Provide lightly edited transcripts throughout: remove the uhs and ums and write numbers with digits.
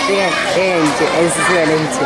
यांचे NCC वाल्यांचे.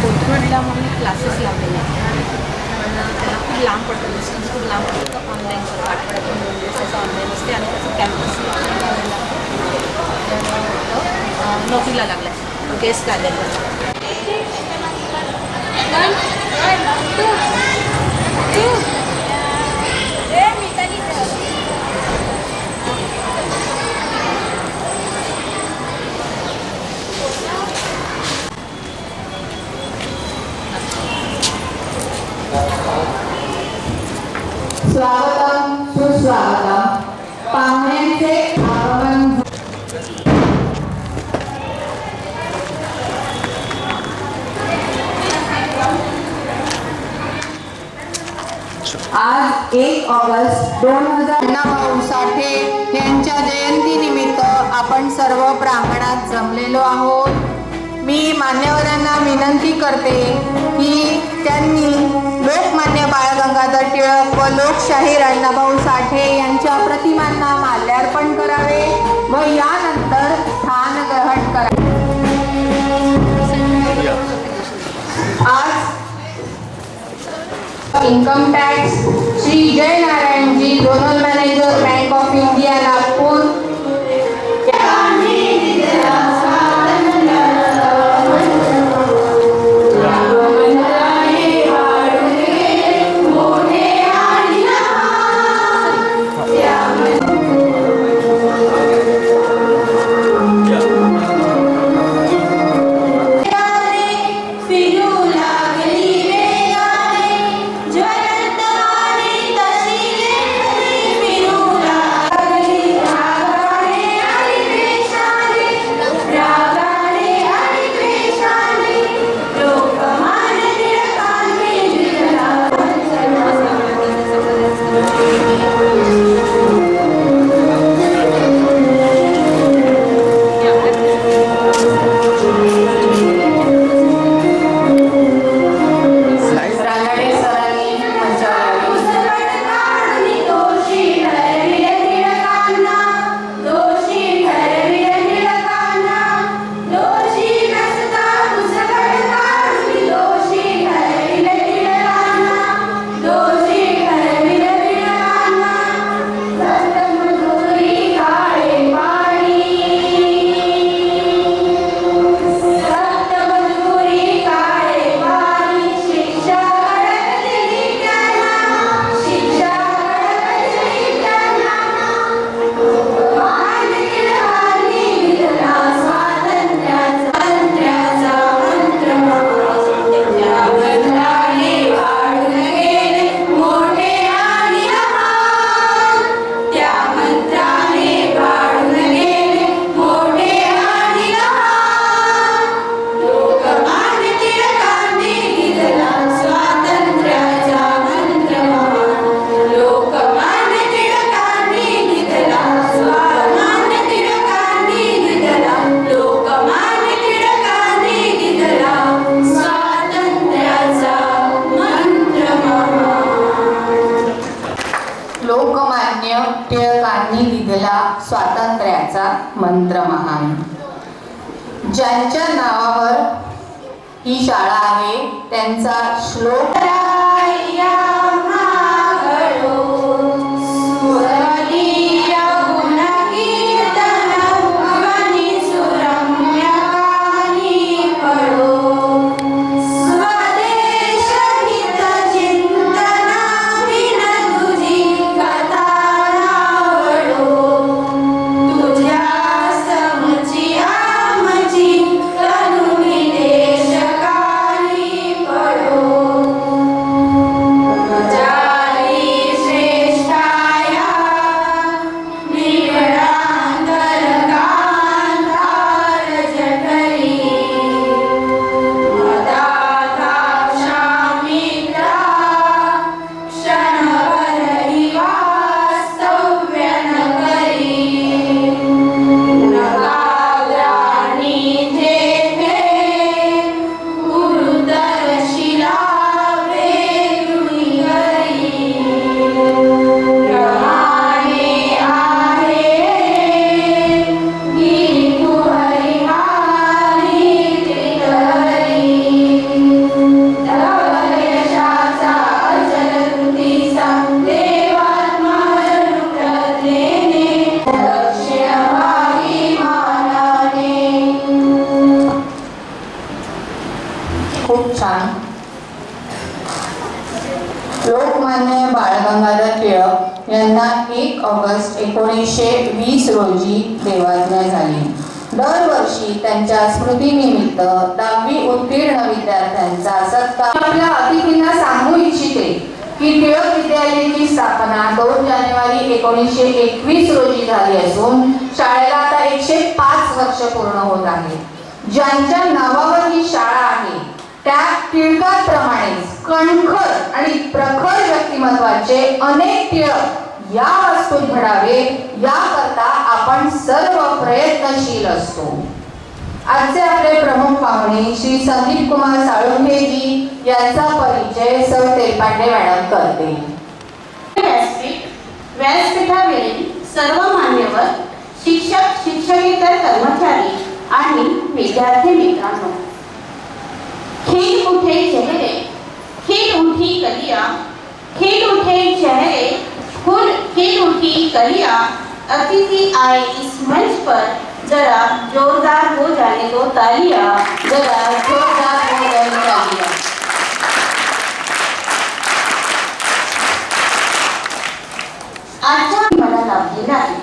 कोथरूडला मग मी classes लावलेले आहेत पण त्याला खूप लांब पडतं डिस्टन्स खूप लांब पडतं ऑनलाईन करतो आठवड्यातून 2 दिवस त्याचं ऑनलाईन असते आणि त्याचं कॅम्पस तर नोकरीला लागला आहे गेस्ट आलेला स्वागतम सुस्वागतम पाहुण्यांचे आगमन आज 1 ऑगस्ट 2000 भाऊ साठे यांच्या जयंतीनिमित्त आपण सर्व प्रांगणात जमलेलो आहोत। मी मान्यवरांना विनंती करते की त्यांनी लोकमान्य बाळ गंगाधर टिळक व लोकशाहीर अण्णाभाऊ साठे यांच्या प्रतिमांना माल्यार्पण करावे व यानंतर स्थान ग्रहण करावे। आज income tax Shri Jai Narayan ji zonal manager bank of India Nagpur Yeah. Lokmanya टिळकांनी दिलेला स्वातंत्र्याचा मंत्र महान. ज्यांच्या नावावर ही शाळा आहे त्यांचा श्लोक खूप छान. लोकमान्य बाळ गंगाधर टिळक यांना 1 ऑगस्ट 1920 रोजी देवाज्ञा झाली. दरवर्षी त्यांच्या स्मृतीनिमित्त 10वी उत्तीर्ण विद्यार्थ्यांचा सत्कार. आपल्या अतिथींना सांगू इच्छिते की टिळक विद्यालयाची स्थापना 2 जानेवारी 1921 रोजी झाली असून शाळेला आता 105 वर्ष पूर्ण होत आहे. ज्यांच्या नावावर ही शाळा आहे त्या टिळकांप्रमाणेच कणखर आणि प्रखर व्यक्तिमत्वाचे अनेक टिळक या वस्तूत घडावे याकरता आपण सर्व प्रयत्नशील असतो. आजचे आपले प्रमुख पाहुणे श्री संदीप कुमार साळुंखेजी यांचा परिचय सौ तेलपांडे मॅडम करते. व्यासपीठावरील सर्व मान्यवर, शिक्षक, शिक्षकेतर कर्मचारी आणि विद्यार्थी मित्रांनो, खिल उठे चेहरे, खिल उठी कलियां, खिल उठे चेहरे, खिल उठी कलियां, अतिथि आए इस मंच पर, जरा जोरदार हो जाने दो तालियां, जरा जोरदार हो जाने तालियां. आजच्या मला लाभलेला आहे.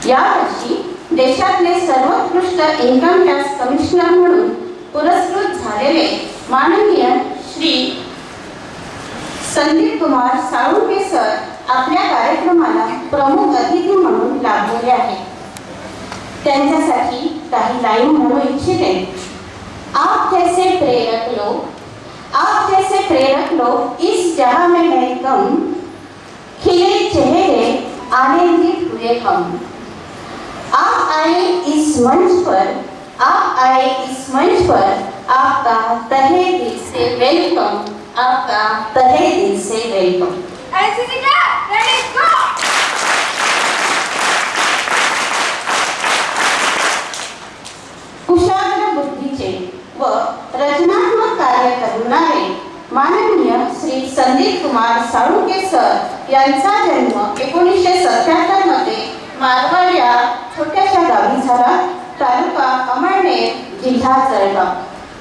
यावर्षी देशातले सर्वोत्कृष्ट इन्कम टॅक्स कमिशनर म्हणून पुरस्कृत झालेले माननीय श्री संदीप कुमार साळुंखे सर आपल्या कार्यक्रमाला प्रमुख अतिथी म्हणून लाभलेले आहेत. त्यांच्यासाठी काही लाईन म्हणू इच्छिते. आप जैसे प्रेरक लोग इस जहां में है कम, खिले चेहरे आनंदित हुए हम. आप आए इस मंच पर, आपका तहे दिल से वेलकम, आपका तहे दिल से वेलकम. कुशाग्र बुद्धीचे व रचनात्मक कार्य करणारे माननीय श्री संदीप कुमार साळुंखे सर यांचा जन्म 1977 मध्ये मारवाड या छोट्याशा गावी झाला. तालुका अमळनेर, जिल्हा जळगाव.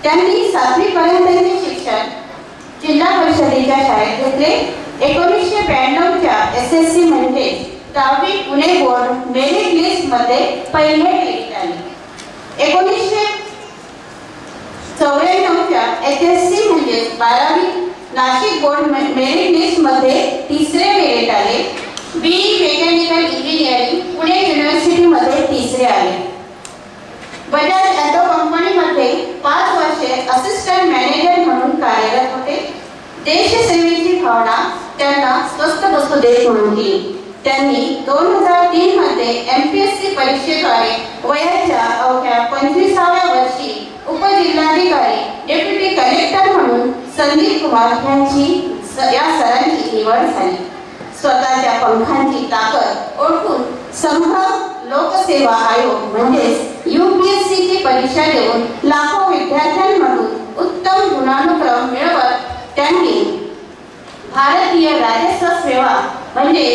त्यांनी 7वी पर्यंतचे शिक्षण जिल्हा परिषदेच्या शाळेत घेतले. 1992च्या SSC म्हणजे 10वी पुणे बोर्ड मेरिट लिस्ट मध्ये पहिले मेरिट आले. 1994च्या HSC म्हणजे 12वी नाशिक बोर्ड मेरिट लिस्ट मध्ये 3रे मेरिट आले. BE mechanical engineering Pune university मध्ये 3रे आले. बजाज ऑटो कंपनीमध्ये 5 वर्षे असिस्टंट मॅनेजर म्हणून कार्यरत होते. देशसेवेची भावना त्यांना स्वस्थ बसू देत नव्हती. त्यांनी 2003 मध्ये MPSC परीक्षेद्वारे वयाच्या अवघ्या 25व्या वर्षी उपजिल्हाधिकारी डेप्युटी कलेक्टर म्हणून संदीप कुमार यांची या सरांची निवड झाली. स्वतःच्या पंखांची ताकद ओळखून संभ्रम लोकसेवा आयोग म्हणजेच UPSC ची परीक्षा देऊन लाखो विद्यार्थ्यांमधून उत्तम गुणानुक्रम मिळवत त्यांनी भारतीय राजस्व सेवा म्हणजे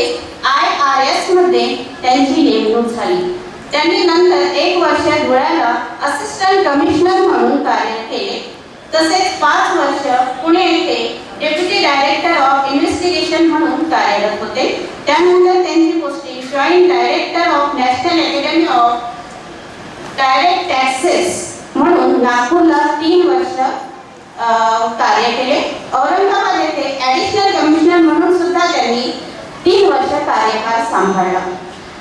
IRS मध्ये त्यांची नेमणूक झाली. त्यांनी नंतर 1 वर्ष धुळ्याला असिस्टंट कमिशनर म्हणून कार्य केले. तसेच 5 वर्ष पुणे येथे डेप्युटी डायरेक्टर ऑफ इन्व्हेस्टिगेशन म्हणून कार्यरत होते. त्यानंतर त्यांची posting joint director of national academy of direct taxes म्हणून नागपूरला 3 वर्ष कार्य केले. औरंगाबाद येथे ॲडिशनल कमिशनर म्हणून सुद्धा त्यांनी 3 वर्ष कार्यभार सांभाळला.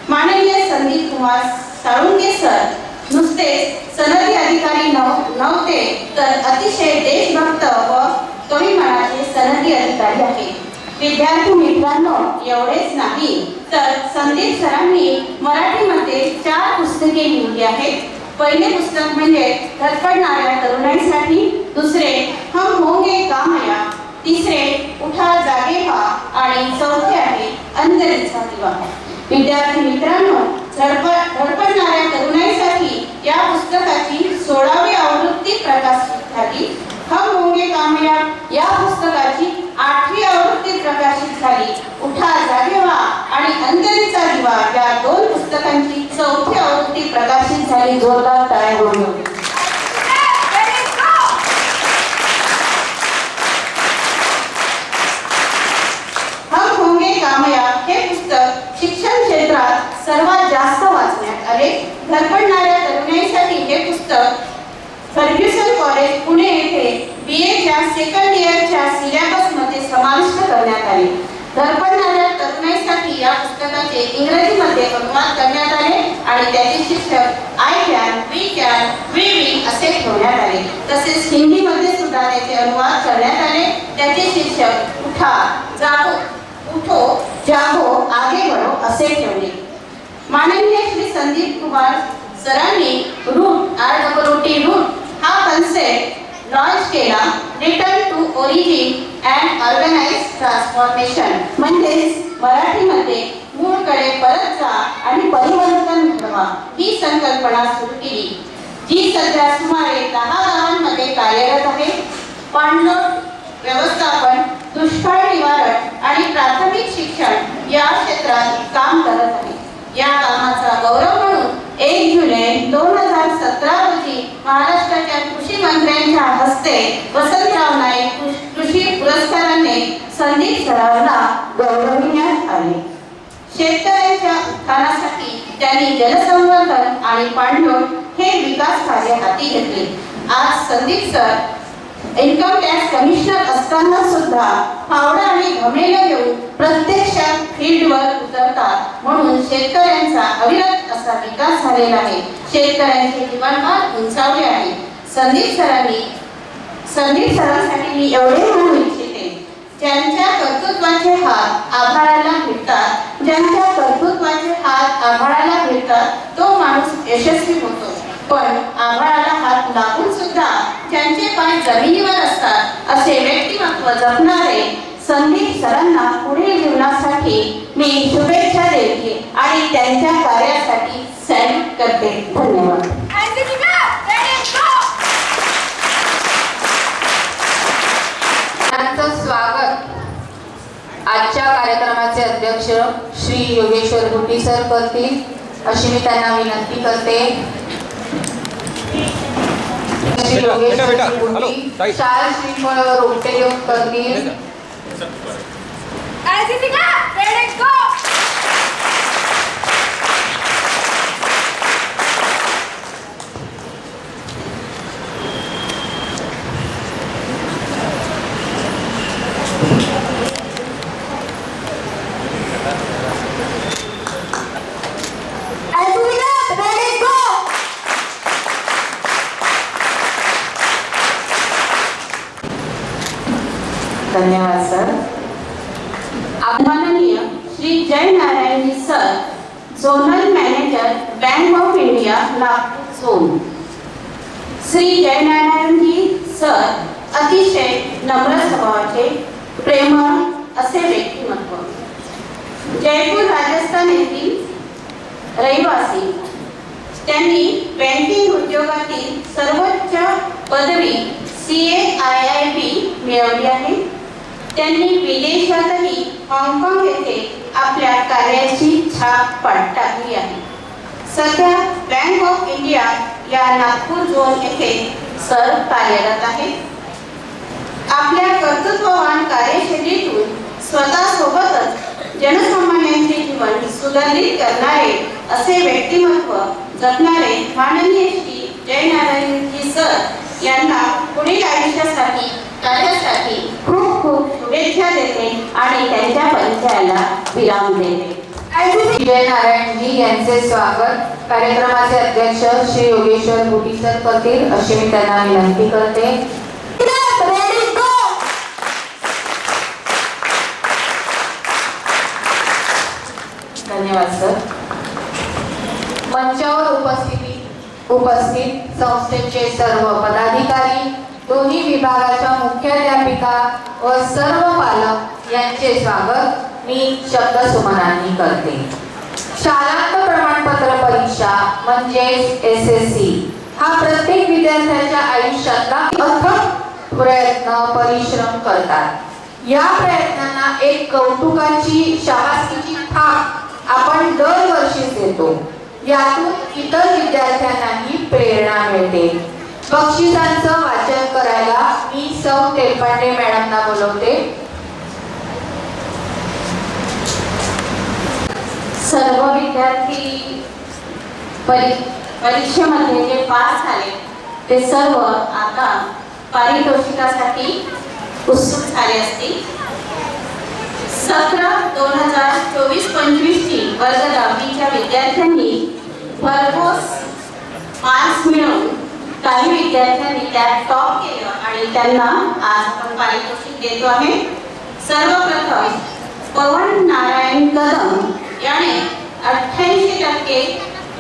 माननीय संदीप कुमार साळुंके सर नुसतेच सनदी अधिकारी नव्हते तर अतिशय देशभक्त व कवी मनाचे सनदी अधिकारी आहेत. विद्यार्थी मित्रांनो, एवढेच नाही तर संदीप सरांनी मराठीमध्ये 4 पुस्तके लिहिली आहेत. पहिले पुस्तक म्हणजे धडपडणाऱ्या तरुणांसाठी, दुसरे हम होंगे कामयाब, तिसरे उठा जागे व्हा आणि चौथे आहे अंधेरीचा दिवा. विद्यार्थी मित्रांनो, धडपडणाऱ्या तरुणांसाठी या पुस्तकाची 16वी आवृत्ती प्रकाशित झाली. हम होंगे कामयाब या पुस्तकाची 8वी आवृत्ती प्रकाशित झाली. उठा जागे व्हा आणि अंधेरीचा दिवा या 2 पुस्तकांची 4थी आवृत्ती प्रकाशित झाली. जोरदार टाळ्या होईल. हम होंगे कामयाब हे पुस्तक शिक्षण क्षेत्रात सर्वात जास्त वाचण्यात आले. धडपडणाऱ्या तरुणांसाठी हे पुस्तक फर्ग्युसन कॉलेज पुणे येथे BAच्या सेकंड इयरच्या सिलेबसमध्ये समाविष्ट करण्यात आले. धडपडणाऱ्या तरुणांसाठी या पुस्तकाचे इंग्रजीमध्ये अनुवाद करण्यात आले आणि त्याचे शीर्षक I can, we can, we will असे ठेवण्यात आले. तसेच हिंदीमध्ये सुद्धा त्याचे अनुवाद करण्यात आले. त्याचे शीर्षक उठा जागो, उठो जागो आगे बढ़ो असे ठेवले. माननीय श्री संदीप कुमार सरांनी रूट ROOT हा कन्सेप्ट लॉन्च केला. Return to origin and organised transformation म्हणजेच मराठीमध्ये मूळकडे परत जा आणि परिवर्तन घडवा ही संकल्पना सुरू केली, जी सध्या सुमारे 10 गावांमध्ये कार्यरत आहे. पाणलोट व्यवस्थापन, दुष्काळ निवारण आणि प्राथमिक शिक्षण या क्षेत्रात काम करत आहे. या कामाचा गौरव म्हणून 1 जुलै 2017 रोजी महाराष्ट्राच्या कृषी मंत्र्यांच्या हस्ते वसंतराव नाईक कृषी पुरस्काराने संदीप सरांना गौरविण्यात आले. शेतकऱ्यांच्या उत्थानासाठी त्यांनी जलसंवर्धन आणि पाणलोट हे विकास कार्य हाती घेतले. आज Sandeep sir income tax commissioner असताना सुद्धा फावडा आणि घमेलं घेऊन प्रत्यक्षात फील्डवर उतरतात. म्हणून शेतकऱ्यांचा अविरत असा विकास झालेला आहे. शेतकऱ्यांचे जीवनमान उंचावले आहे. संदीप सरांसाठी मी एवढे म्हणू इच्छिते, ज्यांच्या कर्तृत्वाचे हात आभाळाला भिडतात, ज्यांच्या कर्तृत्वाचे हात आभाळाला भिडतात तो माणूस यशस्वी होतो. पण आभाळाला हात लागून सुद्धा ज्यांचे पाय जमिनीवर असतात असे व्यक्तिमत्व जपणारे संदीप सरांना पुढील जीवनासाठी मी शुभेच्छा देते आणि त्यांच्या कार्यासाठी सॅल्यूट करते. धन्यवाद. स्वागत आजच्या कार्यक्रमाचे अध्यक्ष श्री योगेश्वर गुटी सर करतील अशी मी त्यांना विनंती करते. श्री योगेश्वर गुटी शाल श्रीफळ रोपटे घेऊन करतील. धन्यवाद सर. माननीय श्री जय नारायणजी sir, zonal manager bank of India Nagpur zone. Shri Jay नारायणजी सर अतिशय नम्र स्वभावाचे, प्रेमळ असे व्यक्तिमत्व. रहिवासी. त्यांनी बँकिंग उद्योगातील सर्वोच्च पदवी CAIIB मिळवली आहे. त्यांनी विदेशातही हाँगकाँग येथे आपल्या कार्याची छाप टाकली आहे. सध्या बँक ऑफ इंडिया या नागपूर झोन येथे सर कार्यरत आहेत. आपल्या कर्तृत्ववान कार्यशैलीतून स्वतःसोबतच जनसामान्यांचे जीवन सुधारित करणारे असे व्यक्तिमत्व जपणारे माननीय श्री जयनारायणजी सर यांना पुढील आयुष्यासाठी कार्यासाठी खूप खूप शुभेच्छा देते आणि त्यांच्या परिचयाला विराम देते. जयनारायणजी यांचे स्वागत कार्यक्रमाचे अध्यक्ष श्री योगेश्वर बुटी सर करतील अशी मी त्यांना विनंती करते. धन्यवाद सर. मंचावर उपस्थित संस्थेचे सर्व पदाधिकारी, दोन्ही विभागाच्या मुख्याध्यापिका व सर्व पालक यांचे स्वागत मी शब्दसुमनांनी करते. शालांत प्रमाणपत्र परीक्षा म्हणजेच SSC हा प्रत्येक विद्यार्थ्याच्या आयुष्यातला अथक प्रयत्न परिश्रम करतात. या प्रयत्नांना एक कौतुकाची शाबासकीची थाप आपण दरवर्षी देतो. यातून इतर विद्यार्थ्यांनाही प्रेरणा मिळते. बक्षिसांचं वाचन करायला मी सौ तेलपांडे मॅडमना बोलवते. सर्व विद्यार्थी परीक्षेमध्ये जे पास झाले ते सर्व आता पारितोषिकासाठी उत्सुक झाले असतील. सत्र 2024-25 ची वर्ग 10वीच्या विद्यार्थ्यांनी भरघोस मार्क्स मिळवून काही विद्यार्थ्यांनी त्यात टॉप केलं आणि त्यांना आज आपण पारितोषिक देतो आहे. सर्वप्रथम पवन नारायण कदम याने 88%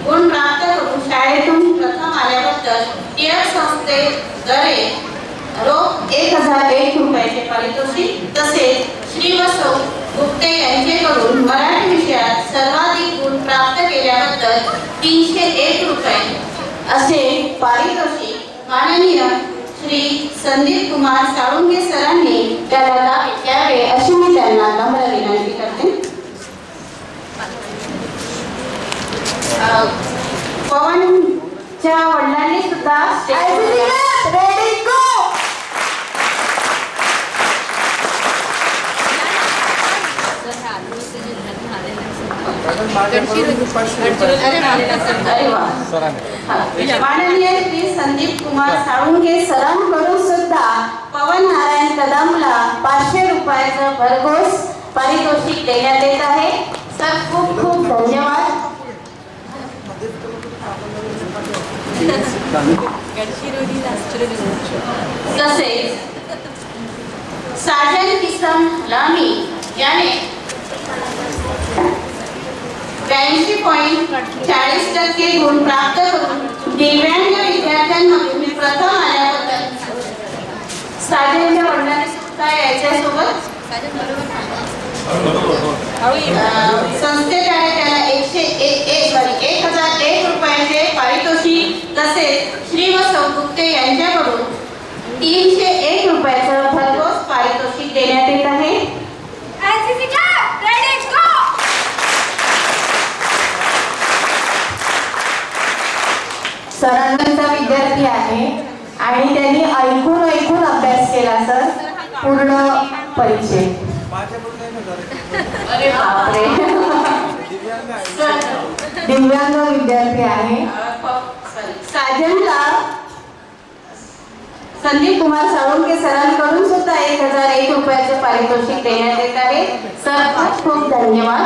गुण प्राप्त करून शाळेतून प्रथम आल्याबद्दल टिळक संस्थेद्वारे रोख 1001 रुपयाचे पारितोषिक, तसेच श्री वसव गुप्ते यांच्याकडून मराठी विषयात सर्वाधिक गुण प्राप्त केल्याबद्दल 301 रुपये असे पारितोषिक माननीय श्री संदीप कुमार साळुंखे सरांनी त्याला द्यावे अशी मी त्यांना नम्र विनंती करते. पवनच्या वडिलांनी सुद्धा माननीय श्री संदीप कुमार साळुंखे सरांकडून सुद्धा पवन नारायण कदमला 500 रुपयाचं भरघोस पारितोषिक देण्यात येत आहे. सर खूप खूप धन्यवाद. तसेच साजन किसन लामी याने 82.40% गुण प्राप्त करून दिव्यांग विद्यार्थ्यांमधून प्रथम आल्याबद्दल साजनच्या वडिलांनी सुद्धा याच्यासोबत संस्थेद्वारे त्याला 1001 रुपयाचे पारितोषिक, तसेच श्री वसव गुप्ते यांच्याकडून 301 रुपयाचं भरघोस पारितोषिक देण्यात येत आहे. सरांचा विद्यार्थी आहे आणि त्यांनी ऐकून अभ्यास केला सर पूर्ण परीक्षेत. दिव्यांग विद्यार्थी आहे. साजनला संदीप कुमार साळुंखे सरांकडून सुद्धा 1001 रुपयाचे पारितोषिक देण्यात येत आहे. सर खूप खूप धन्यवाद.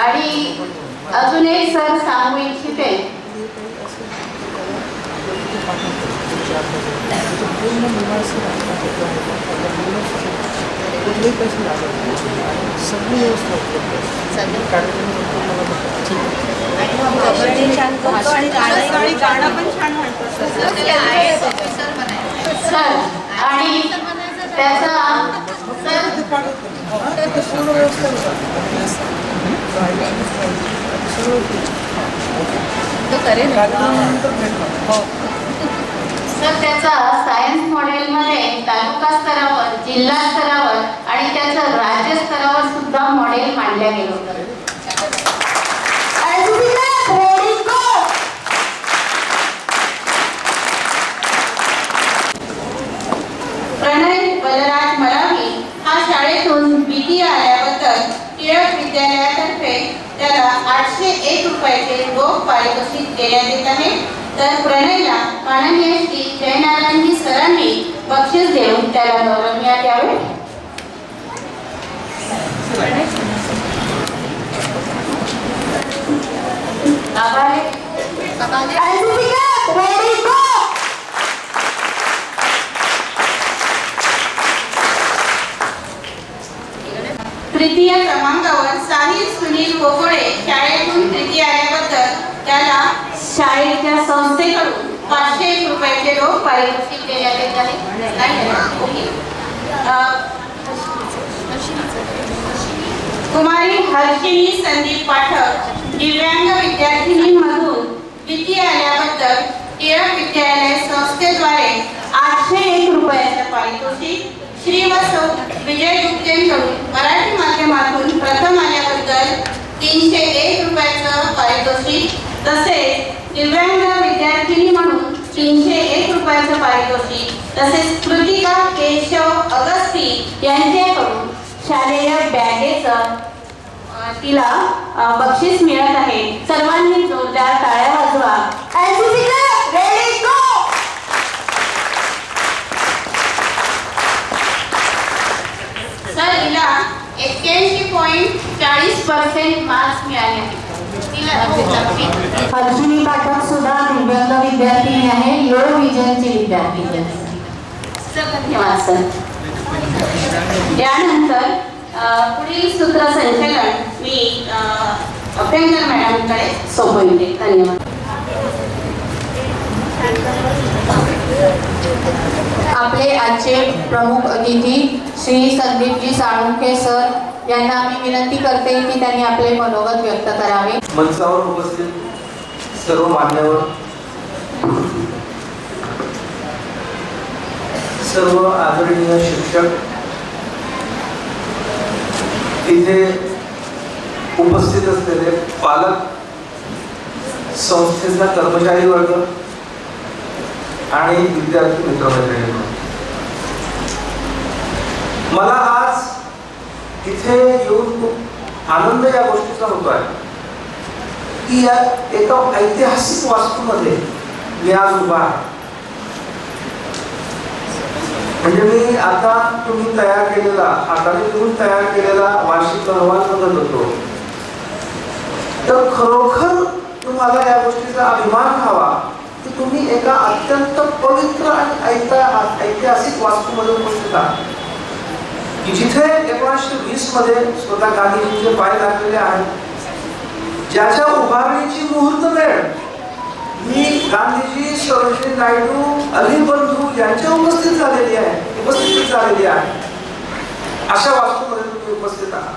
आणि अजून एक सर सांगू इच्छिते. आणि त्याचा तो करेल हो. तर त्याचा सायन्स मॉडेलमध्ये तालुका स्तरावर, जिल्हा स्तरावर आणि त्याचं राज्य स्तरावर सुद्धा मॉडेल मांडलं गेलं होतं. प्रणय बलराज मरावी हा शाळेतून BT आल्याबद्दल टिळक विद्यालयातर्फे त्याला 801 रुपयाचे रोख पारितोषिक देण्यात येत आहे. तर प्रणयला माननीय श्री जयनारायणजी सरांनी बक्षीस देऊन त्याला गौरवण्यात यावे. तृतीय क्रमांकावर साहिल सुनील कोकोळे शाळेतून तृतीय आल्याबद्दल त्याला शाळेच्या संस्थेकडून 501 रुपयाचे रोख पारितोषिक देण्यात येत आहे. कुमारी हर्षिणी संदीप पाठक दिव्यांग विद्यार्थिनींमधून द्वितीय आल्याबद्दल टिळक विद्यालय संस्थेद्वारे 801 रुपयाचे पारितोषिक. श्री व सौ विजय गुप्तेंकडून मराठी माध्यमातून प्रथम आल्याबद्दल 301 रुपयाचं पारितोषिक. तसेच दिव्यांग विद्यार्थिनी म्हणून 301 रुपयाचं पारितोषिक. तसेच कृतिका केशव अगस्ती यांच्याकडून शालेय बॅगेचं तिला बक्षीस मिळत आहे. सर्वांनी जोरदार टाळ्या वाजवा. सर हिला 81.40% मार्क्स मिळाले आहेत. हर्षिणी पाठक सुद्धा दिव्यांग विद्यार्थिनी आहे, लो विजनची विद्यार्थिनी आहे. धन्यवाद सर. यानंतर पुढील सूत्रसंचलन मी अभ्यंकर मॅडमकडे सोपविते. धन्यवाद. आपले आजचे प्रमुख अतिथी श्री संदीपजी साळुंखे सर यांना मी विनंती करते की त्यांनी आपले मनोगत व्यक्त करावे. मंचावर उपस्थित सर्व मान्यवर, सर्व आदरणीय शिक्षक, इथे उपस्थित असलेले पालक, संस्थेचा कर्मचारी वर्ग आणि विद्यार्थी मित्रमंडळी, मला आज इथे येऊन खूप आनंद या गोष्टीचा होतो आहे की या एका ऐतिहासिक वास्तूमध्ये मी आज उभा आहे. म्हणजे मी आता तुम्ही तयार केलेला, हाताने लिहून तयार केलेला वार्षिक अहवाल बघत होतो, तर खरोखर तुम्हाला या गोष्टीचा अभिमान व्हावा की तुम्ही एका अत्यंत पवित्र आणि ऐतिहासिक वास्तूमध्ये उपस्थित आहात की जिथे 1920 मध्ये स्वतः गांधीजींचे पाय लागलेले आहेत, ज्याच्या उभारणीची मुहूर्त वेळ मी गांधीजी, सरोजिनी नायडू, अली बंधू यांच्या उपस्थित झालेली आहे. अशा वास्तूमध्ये तुम्ही उपस्थित आहात.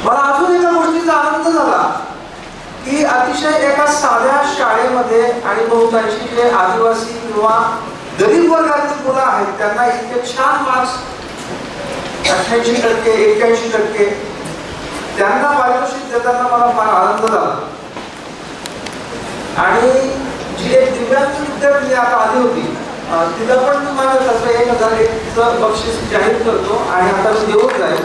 मला अजून एका गोष्टीचा आनंद झाला की अतिशय एका साध्या शाळेमध्ये आणि बहुतांशी जे आदिवासी किंवा गरीब वर्गातील मुलं आहेत त्यांना इतके छान मार्क्स 88%, 81% त्यांना पारितोषिक देताना मला फार आनंद झाला. आणि जी एक दिव्यांग विद्यार्थी आता आली होती तिला पण तुम्हाला त्याचं 1001चं बक्षीस जाहीर करतो आणि आता मी देऊन जाईल.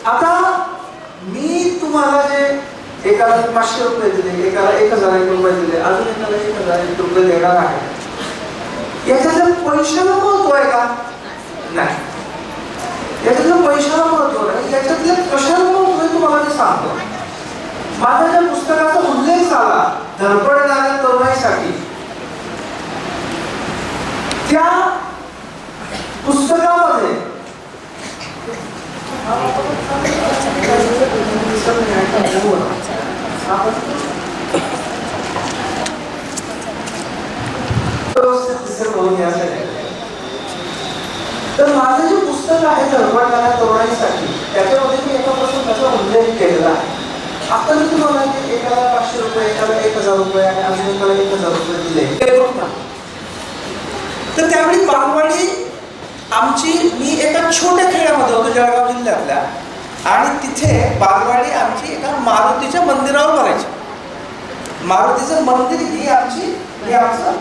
आता मी तुम्हाला जे एकाला 500 रुपये दिले, एकाला 1001 रुपये दिले, अजून एकाला 1001 रुपये देणार आहे, याच्यातल्या पैशाला महत्व आहे का? नाही. याच्यातल्या पैशाला महत्व नाही, याच्यातल्या कशाला महत्व आहे तुम्हाला मी सांगतो. माझ्या ज्या पुस्तकाचा उल्लेख झाला धडपडणाऱ्या तरुणाईसाठी, त्या पुस्तकामध्ये आहे धडपडणाऱ्या तरुणाईसाठी त्याच्यामध्ये मी एका प्रसंगाचा उल्लेख केलेला आहे. आता मी तुम्हाला एकाला 500 रुपये, एकाला 1000 रुपये आणि अजून एकाला 1000 रुपये दिले. तर त्यावेळी बालवाडी आमची, मी एका छोट्या खेड्यामध्ये होतो जळगाव जिल्ह्यातल्या, आणि तिथे बालवाडी आमची एका मारुतीच्या मंदिरावर भरायची. मारुतीचं मंदिर ही आमचं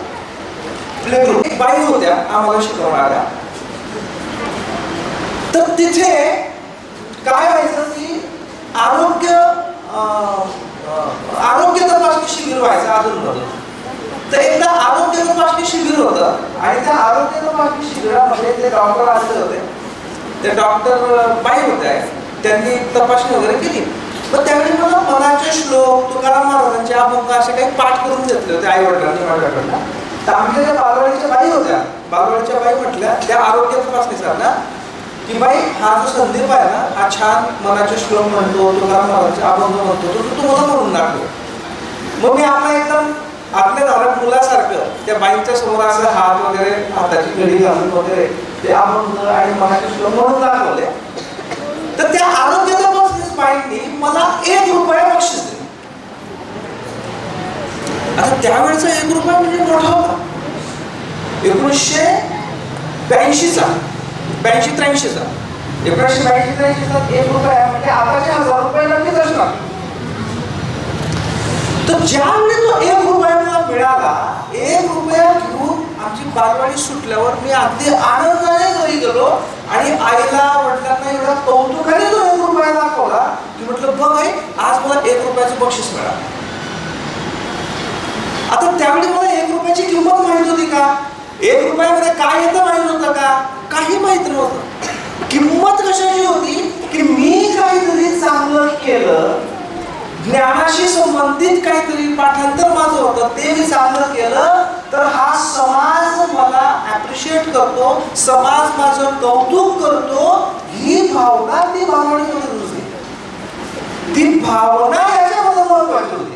प्ले ग्रुप. बाई होत्या आम्हाला शिकवणाऱ्या. तर तिथे काय व्हायचं की आरोग्य तपासणी शिबिर व्हायचं अधूनमधून. तर एकदा आरोग्य तपासणी शिबिर होतं आणि त्या आरोग्य तपासणी शिबिरामध्ये ते डॉक्टर आले होते. ते डॉक्टर बाई होत्या, त्यांनी तपासणी वगैरे केली. पण त्यावेळी मला मनाचे श्लोक, तुकाराम महाराजांचे अभंग असे काही पाठ करून घेतले होते आई वडिलांनी माझ्याकडनं. तर आमच्या ज्या बालवाडीच्या बाई होत्या, बालवाडीच्या बाई म्हटल्या त्या आरोग्य तपासणीसाठी की बाई हा जो संदीप आहे ना, हा छान मनाचे श्लोक म्हणतो, तुकाराम महाराजांचे अभंग म्हणतो, तो तुम्हाला म्हणून दाखव. मग मी आपला एकदम आपल्या घरात मुलासारखं त्या बाईंच्या समोर असं हात वगैरे, हाताची घडी घालून वगैरे ते अभंग आणि मनाचे श्लोक म्हणून दाखवले. तर त्या आरोग्य तपासणी बाईंनी मला 1 रुपया बक्षीस दिले. आता त्यावेळेचा 1 रुपया म्हणजे मोठा होता. 1982चा 1982चा 1 रुपया म्हणजे आताचे 1000 रुपये नक्कीच असणार. तर ज्यावेळी तो 1 रुपया मला मिळाला, 1 रुपया घेऊन आमची बालवाडी सुटल्यावर मी अगदी आनंदाने घरी गेलो आणि आईला वडिलांना एवढा कौतुकाने तो 1 रुपया दाखवला की म्हटलं बघ आई, आज मला 1 रुपयाचं बक्षीस मिळालं. आता त्यावेळी मला 1 रुपयाची किंमत माहित होती का? 1 रुपयामध्ये काय येतं माहित होतं का? काही माहित नव्हतं. किंमत कशाची होती की मी काहीतरी चांगलं केलं, ज्ञानाशी संबंधित काहीतरी पाठांतर माझं होतं, ते मी चांगलं केलं तर हा समाज मला ॲप्रिशिएट करतो, समाज माझं कौतुक करतो. ही भावना ती बालवाडीमध्ये रुजली. ती भावना याच्यामध्ये महत्वाची होती.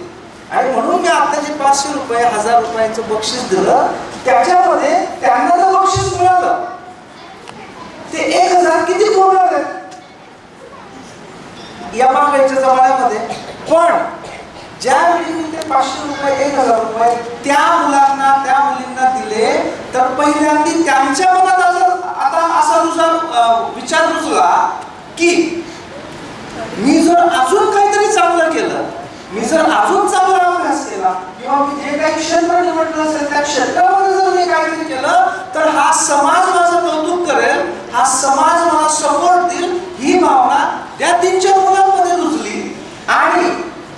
आणि म्हणून मी आता जे 500 रुपये 1000 रुपयांचं बक्षीस दिलं, त्याच्यामध्ये त्यांना जर बक्षीस मिळालं ते 1000 किती मिळाले या महागाईच्या जमान्यामध्ये. पण ज्यावेळी मी ते 500 रुपये 1000 रुपये त्या मुलांना, त्या मुलींना दिले, तर पहिल्यांदा त्यांच्या मनात आता असा विचार रुजला की मी जर अजून काहीतरी चांगलं केलं, मी जर अजून चांगला अभ्यास केला, किंवा मी जे काही क्षेत्र निवडलं असेल त्या क्षेत्रामध्ये जर मी काहीतरी केलं, तर हा समाज माझं कौतुक करेल, हा समाज मला सपोर्ट देईल. ही भावना त्या 3-4 मुलांमध्ये रुजली. आणि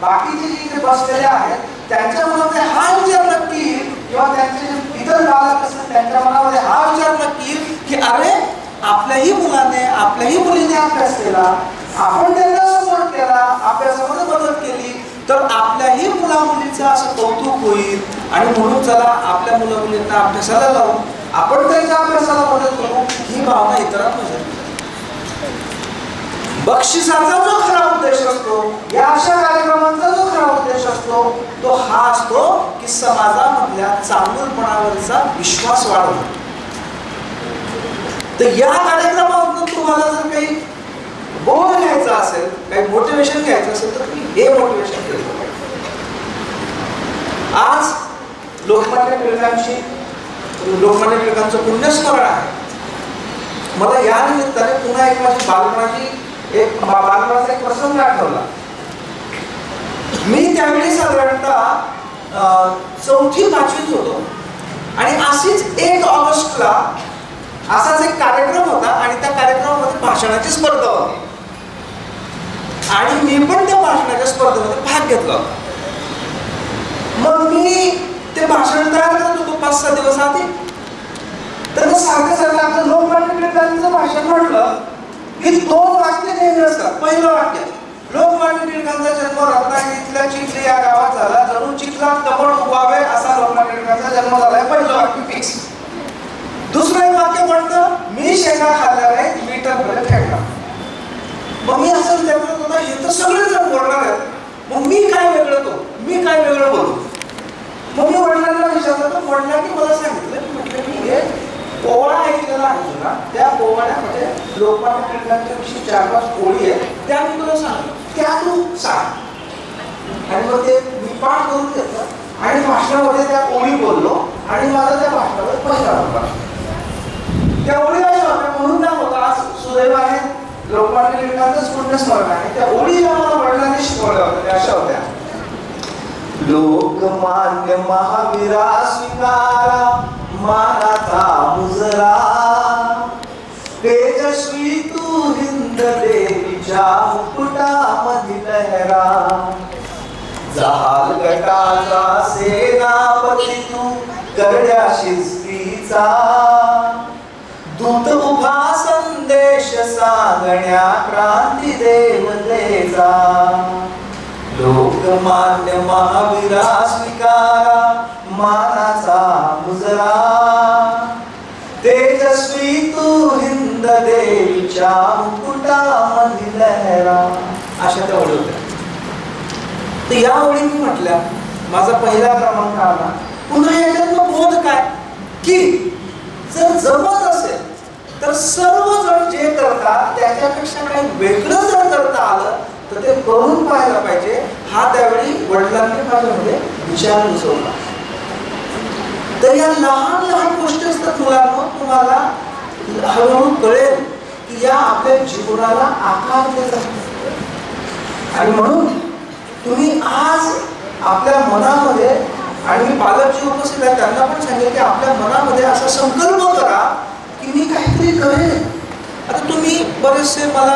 बाकीचे जे इथे बसलेले आहेत त्यांच्या मनामध्ये हा विचार नक्की येईल, किंवा त्यांचे जे इतर बालक असतात त्यांच्या मनामध्ये हा विचार नक्की येईल की अरे, आपल्याही मुलाने, आपल्याही मुलीने अभ्यास केला, आपण त्यांना सपोर्ट केला, अभ्यासामध्ये मदत केली, तर आपल्याही मुला मुलीचं असं कौतुक होईल. आणि म्हणून चला आपल्या मुला मुलींना अभ्यासाला लावू, आपण त्यांच्या अभ्यासाला मदत करू. ही भावना इतरांत नसेल. बक्षिसाचा जो खरा उद्देश असतो, या अशा कार्यक्रमांचा जो खरा उद्देश असतो, तो हा असतो की समाजामधल्या चांगुलपणावरचा विश्वास वाढवणं. तर या कार्यक्रमातून तुम्हाला जर काही बोध घ्यायचा असेल, काही मोटिवेशन घ्यायचं असेल, तर तुम्ही हे मोटिवेशन घेतलं पाहिजे. आज लोकमान्य टिळकांचं पुण्यस्मरण आहे. मला या निमित्ताने पुन्हा एक माझी बालपणाचा एक प्रसंग आठवला. मी त्यावेळी साधारणतः 4थी-5वीत होतो आणि अशीच 1 ऑगस्टला असाच एक कार्यक्रम होता आणि त्या कार्यक्रमामध्ये भाषणाची स्पर्धा होती आणि मी पण त्या भाषणाच्या स्पर्धेमध्ये भाग घेतला होता. मग मी ते भाषण तयार करत होतो 5-6 दिवस आधी. तर सारखं आपलं लोकमान्य टिळकांचं भाषण म्हटलं की 2 वाक्य नेहमी असतात. पहिलं वाक्य, लोकमान्य टिळकांचा जन्म रत्नागिरीतल्या चिखली या गावात झाला, जणू चिखलात कमळ उगवावे असा लोकमान्य टिळकांचा जन्म झालाय. पहिलं वाक्य फिक्स. दुसरं एक वाक्य म्हणतं, मी शेंगा खाल्ल्या नाहीत, मीटरमध्ये फेकला. मग मी असं विचार करत होता, हे तर सगळेजण बोलणार आहेत, मग मी काय वेगळं बोलू. मग मी वडिलांना विचारलं, तर वडिलांनी मला सांगितलं, म्हटलं मी हे पोवाडा ऐकलेला आहे तुला, त्या पोवाड्यामध्ये लोकमान्य टिळकांच्या विषयी 4-5 ओळी आहेत, त्या मी तुला सांग, त्या तू सांग. आणि मग ते मी पाठ करून घेतलं आणि भाषणामध्ये त्या ओळी बोललो आणि माझा त्या भाषणावर पहिला होता. त्या ओळी अशा होत्या, म्हणून ना होता आज सुदैवाने लोकमान्य टिळकांचंच पुण्यस्मरण आहे. त्या ओळी आम्हाला वडिलांनी शिकवल्या होत्या, त्या अशा होत्या. लोकमान्य महावीरा स्वीकारा मानाचा मुजरा, तेजस्वी तू हिंद देवीच्या मुकुटामधी लहरा, जहाल गटाचा सेनापती तू करड्या शिस्तीचा, दूत उभा संदेश सांगण्या क्रांती देवतेचा. लोकमान्य महावीरा स्वीकारा मानाचा मुजरा, तेजस्वी तू हिंद देवीच्या मुकुटामधी लहरा. अशा त्या ओळी होत्या. तर या ओळी मी म्हटल्या, माझा पहिला क्रमांक आला. पुन्हा याच्यातनं बोध काय की जर जमत असेल तर सर्वजण जे करतात त्याच्यापेक्षा काही वेगळं जर करता आलं तर ते करून पाहायला पाहिजे. हा त्यावेळी वडिलांनी माझ्यामध्ये विचार घुसवला. तर या लहान लहान गोष्टी असतात मुलांना, तुम्हाला हळूहळू कळेल की या आपल्या जीवनाला आकार देत आहेत. आणि म्हणून तुम्ही आज आपल्या मनामध्ये, आणि मी पालक जे उपस्थित आहेत त्यांना पण सांगेल की आपल्या मनामध्ये असा संकल्प करा की मी काहीतरी करेन. आता तुम्ही बरेचसे मला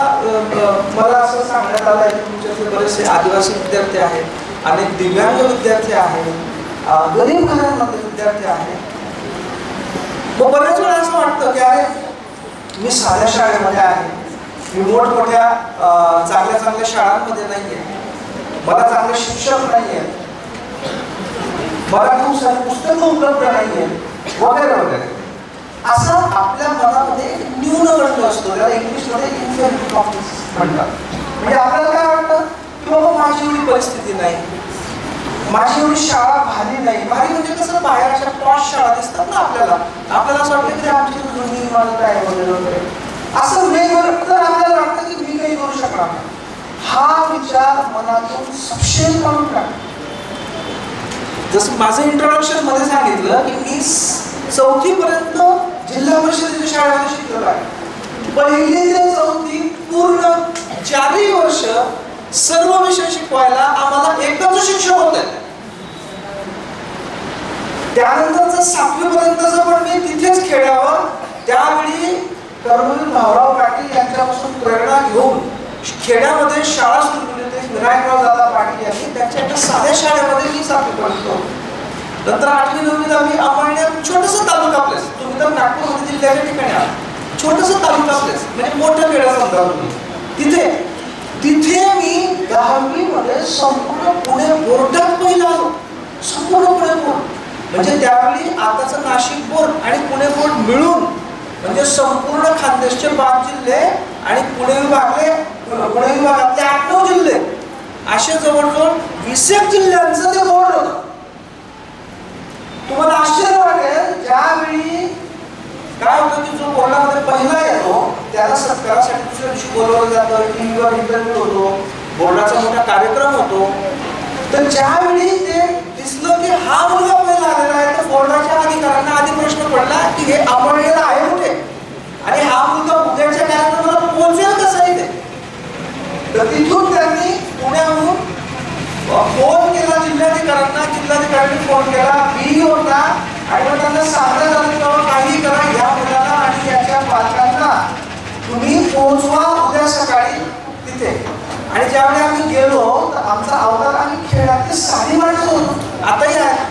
असं सांगण्यात आलं आहे की तुमच्यातले बरेचसे आदिवासी विद्यार्थी आहेत, अनेक दिव्यांग विद्यार्थी आहेत, गरीब घरांमधले विद्यार्थी आहेत. मग बऱ्याच वेळा असं वाटतं की अरे मी साध्या शाळेमध्ये आहे, मी मोठमोठ्या चांगल्या चांगल्या शाळांमध्ये नाही आहे, मला चांगले शिक्षक नाही आहेत, मला खूप सारी पुस्तकं उपलब्ध नाही आहेत वगैरे वगैरे. असं आपल्या मनामध्ये एक न्यूनगंड असतो, त्याला इंग्लिशमध्ये इन्फेरिटी कॉम्प्लेक्स म्हणतात. म्हणजे आपल्याला काय वाटतं की बाबा माझी एवढी परिस्थिती नाही, माझी एवढी शाळा भारी नाही. भारी म्हणजे कसं, बाहेर अशा पॉश शाळा दिसतात ना आपल्याला, आपल्याला असं वाटतं की आमची जुनी इमारत आहे वगैरे वगैरे. असं वेगवेगळं तर आपल्याला वाटतं की मी काही करू शकणार नाही. हा विचार मनातून सपशेल काढून टाका. जसं माझं इंट्रोडक्शन मध्ये सांगितलं की मी 4थी पर्यंत जिल्हा परिषदेच्या शाळेमध्ये शिकलो आहे. 1ली ते 4थी पूर्ण 4 वर्ष सर्व विषय शिकवायला आम्हाला एकच शिक्षक होते. त्यानंतरचं 7वी पर्यंतचं पण मी तिथेच खेड्यावर, त्यावेळी कर्मवीर भाऊराव पाटील यांच्यापासून प्रेरणा घेऊन खेड्यामध्ये शाळा सुरू केली होती. विनायकराव दादा पाटील यांनी त्यांच्या एका साध्या शाळेमध्ये मी 7वी पर्यंत. नंतर 8वी 9वी 10वी आम्हाला छोटंसं तालुका प्लेस, तुम्ही तर नागपूरमध्ये जिल्ह्याच्या ठिकाणी आहात, छोटंसं तालुका प्लेस म्हणजे मोठं खेड्या समजा तुम्ही. तिथे मी 10वी मध्ये संपूर्ण पुणे बोर्डात पहिला आलो. संपूर्ण पुणे बोर्ड म्हणजे त्यावेळी आताचं नाशिक बोर्ड आणि पुणे बोर्ड मिळून म्हणजे संपूर्ण खानदेशचे 5 जिल्हे आणि पुणे विभागातले 8-9 जिल्हे असे जवळजवळ 20 जिल्ह्यांचं ते बोर्ड होतं. तुम्हाला आश्चर्य वाटेल, ज्यावेळी काय होतं की जो बोर्डामध्ये पहिला येतो त्याला सत्कारासाठी दुसऱ्या दिवशी बोलवलं जातं, टीव्हीवर इंटरव्ह्यू होतो, बोर्डाचा मोठा कार्यक्रम होतो. तर ज्यावेळी ते दिसलं की हा मुलगा पहिला आलेला आहे तर बोर्डाच्या अधिकाऱ्यांना आधी प्रश्न पडला की हे अमळलेला आहे कुठे आणि हा मुलगा उद्याच्या कार्यक्रमाला पोहोचेल कसा इथे. तर तिथून त्यांनी पुण्याहून फोन केला जिल्हाधिकाऱ्यांना, जिल्हाधिकाऱ्यांनी फोन केला, मी होता आणि मग त्यांना सांगण्यात आलं की काही करा, या मुलाला आणि याच्या पालकांना तुम्ही पोहोचवा उद्या सकाळी तिथे. आणि ज्यावेळी आम्ही गेलो तर आमचा अवतार आम्ही खेळातली 6 माणसं होतो, आताही आहे.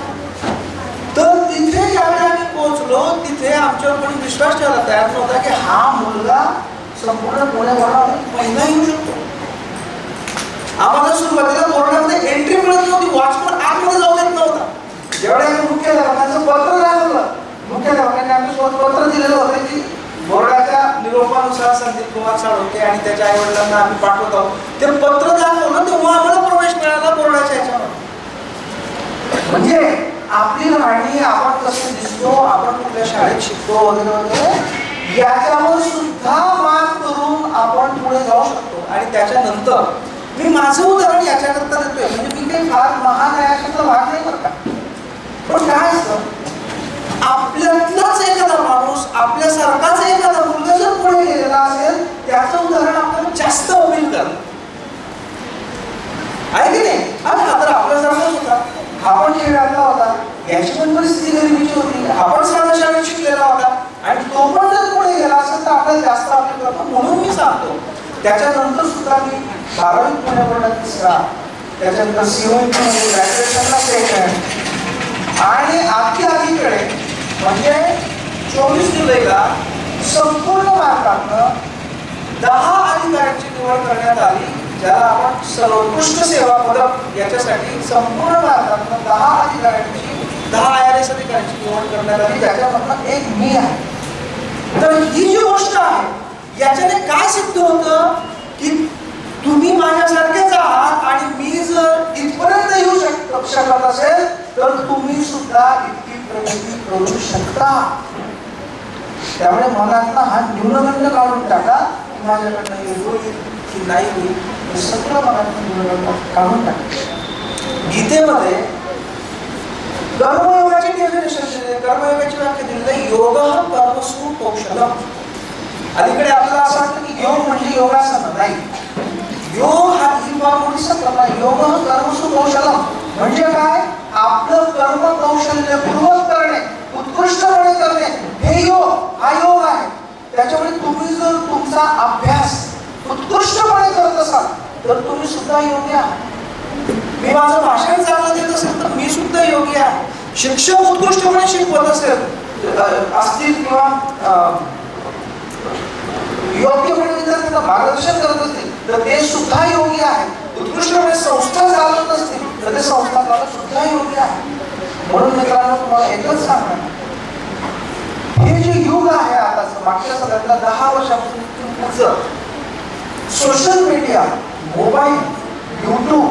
तर तिथे ज्यावेळी आम्ही पोहोचलो तिथे आमच्यावर कोणी विश्वास ठेवायला तयार नव्हता की हा मुलगा संपूर्ण पुण्यामध्ये पहिला येऊ शकतो. आम्हाला सुरुवातीला बोर्डामध्ये एंट्री मिळत नव्हती, वॉचमन आतमध्ये जाऊ देत नव्हता. जेवढ्या आम्ही मुख्याध्यापकांचं पत्र दाखवलं, मुख्याध्यापकांनी आम्ही पत्र दिलेलं होतं की बोर्डाच्या निरोपानुसार संदीप कुमार साळुंखे आणि त्याच्या आई वडिलांना आम्ही पाठवत आहोत. ते पत्र दाखवलं तेव्हा आम्हाला प्रवेश मिळाला बोर्डाच्या ह्याच्यावर. म्हणजे आपली राहणी, आपण कसं दिसतो, आपण कुठल्या शाळेत शिकतो वगैरे वगैरे, याच्यावर सुद्धा मात करून आपण पुढे जाऊ शकतो. आणि त्याच्यानंतर मी माझं उदाहरण याच्याकरता देतोय, म्हणजे मी काही फार महान आहे अशातला भाग नाही बरं का. पण काय असतं, आपल्यातलाच एखादा माणूस, आपल्यासारखाच एखादा मुलगा जर पुढे गेलेला असेल, त्याचं उदाहरण आपण जास्त अपील करतो, आहे की नाही? आणि हा तर आपल्यासारखाच होता, हा पण खेळातला होता, याची पण परिस्थिती गरिबीची होती, आपण साध्या शाळेत शिकलेला होता, आणि तो पण जर पुढे गेला असेल तर आपल्याला जास्त अपील करतो. म्हणून मी सांगतो, त्याच्यानंतर सुद्धा मी 12वी पुण्यापर्यंत 3रा, त्याच्यानंतर COE ग्रॅज्युएशनला सेकंड, आणि अलीकडे म्हणजे 24 जुलैला संपूर्ण भारतातनं 10 अधिकाऱ्यांची निवड करण्यात आली, ज्याला आपण सर्वोत्कृष्ट सेवा पदक, याच्यासाठी संपूर्ण भारतातनं 10 अधिकाऱ्यांची, 10 IRS अधिकाऱ्यांची निवड करण्यात आली, त्याच्यामधनं एक मी आहे. तर ही जी गोष्ट आहे, याच्याने काय सिद्ध होतं की तुम्ही माझ्यासारखेच आहात, आणि मी जर इथपर्यंत येऊ शकत असेल तर तुम्ही सुद्धा इतकी प्रगती करू शकता. त्यामुळे मनातला हा न्यूनगंड काढून टाका, माझ्याकडनं होईल की नाही होईल, हे सगळं मनातलं न्यूनगंड काढून टाका. गीतेमध्ये कर्मयोगाची डेफिनेशन दिली, कर्मयोगाची व्याख्या दिली, योग कर्मसु कौशलम. अलीकडे आपल्याला असं वाटतं की योग म्हणजे योगासन, नाही. योग हा ही फार मोठी संकल्पना. योग कर्मसु कौशलम म्हणजे काय? आपलं कर्म कौशल्य पूर्वक करणे, उत्कृष्टपणे करणे, हे योग, हा योग आहे. त्याच्यामुळे तुम्ही जर तुमचा अभ्यास उत्कृष्टपणे करत असाल तर तुम्ही सुद्धा योग्य आहात. मी माझं भाषण चांगलं देत असेल तर मी सुद्धा योग्य आहे. शिक्षक उत्कृष्टपणे शिकवत असतील किंवा योग्यपणे विद्यार्थ्यांना मार्गदर्शन करत असतील तर ते सुद्धा योग्य आहे. उत्कृष्टपणे संस्था चालवत असतील तर ते संस्था चालवत सुद्धा योग्य आहे. म्हणून मित्रांनो, तुम्हाला एकच सांगणार, हे जे युग आहे आताच, मागच्या सगळ्यांना 10 वर्षापासून पुढचं, सोशल मीडिया, मोबाईल, यूट्यूब,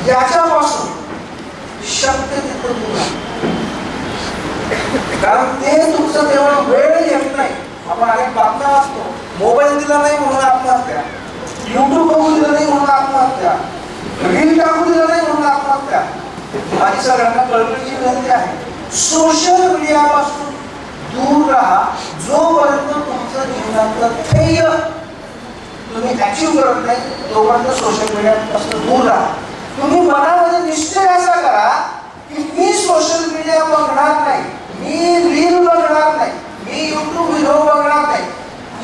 याच्यापासून शक्य तिथं दूर आहे. कारण ते तुमचं तेवढा वेळ घेत नाही. आपण अनेक बातम्या वाचतो, मोबाईल दिला नाही म्हणून आत्महत्या, यूट्यूब बघू दिलं नाही म्हणून आत्महत्या, रील टाकू दिलं नाही म्हणून आत्महत्या. माझी सगळ्यांना कळकळीची विनंती आहे, सोशल मीडियापासून दूर राहा. जोपर्यंत तुमचं जीवनातलं ध्येय तुम्ही अचीव करत नाही तोपर्यंत सोशल मीडियापासून दूर राहा. तुम्ही मनामध्ये निश्चय असा करा की मी सोशल मीडिया बघणार नाही, मी रील बघणार नाही, मी यूट्यूब व्हिडिओ बघणार नाही.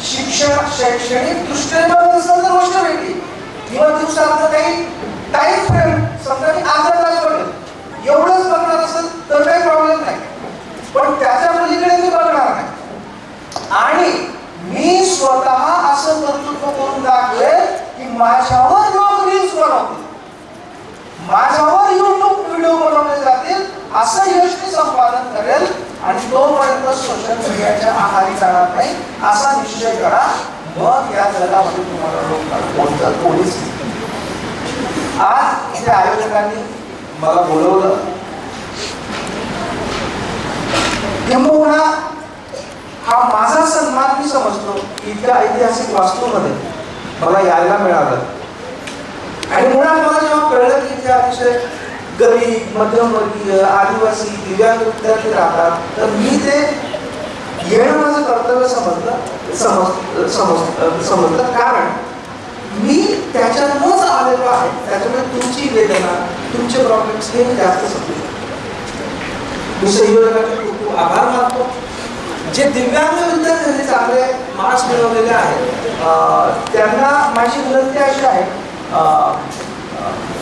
शिक्षण शैक्षणिक दृष्टीने बघत असेल तर गोष्ट वेगळी, किंवा दिवसात काही टाइम फ्रेम, समजा मी अर्धा तास बघेल एवढंच बघणार असेल तर काही प्रॉब्लेम नाही. पण त्याच्या पलीकडे मी बघणार नाही. आणि मी स्वतः असं कर्तृत्व करून दाखवेल की माझ्यावर लोक रील्स बनवतील, माझ्यावर यूट्यूब व्हिडिओ बनवले जातील, असं यश मी संपादन करेल. आणि तोपर्यंत सोशल मीडियाच्या आहारी जाणार नाही असा निश्चय करा. मग या जगामध्ये तुम्हाला लोक कोणीच. आज इथे आयोजकांनी मला बोलवलं, किंबहुना हा माझा सन्मान मी समजतो. इतक्या ऐतिहासिक वास्तूमध्ये मला यायला मिळालं. आणि मुळात मला जेव्हा कळलं की इथे अतिशय गरीब, मध्यमवर्गीय, आदिवासी, दिव्यांग विद्यार्थी राहतात, तर मी ते येणं माझं कर्तव्य समजलं. कारण मी त्याच्यातूनच आलेलो आहे. त्याच्यामुळे तुमची वेदना, तुमचे प्रॉब्लेम्स हे मी जास्त समजू शकतो. मी संयोजकांचे खूप खूप आभार मानतो. जे दिव्यांग विद्यार्थ्यांनी चांगले मार्क्स मिळवलेले आहेत त्यांना माझी विनंती अशी आहे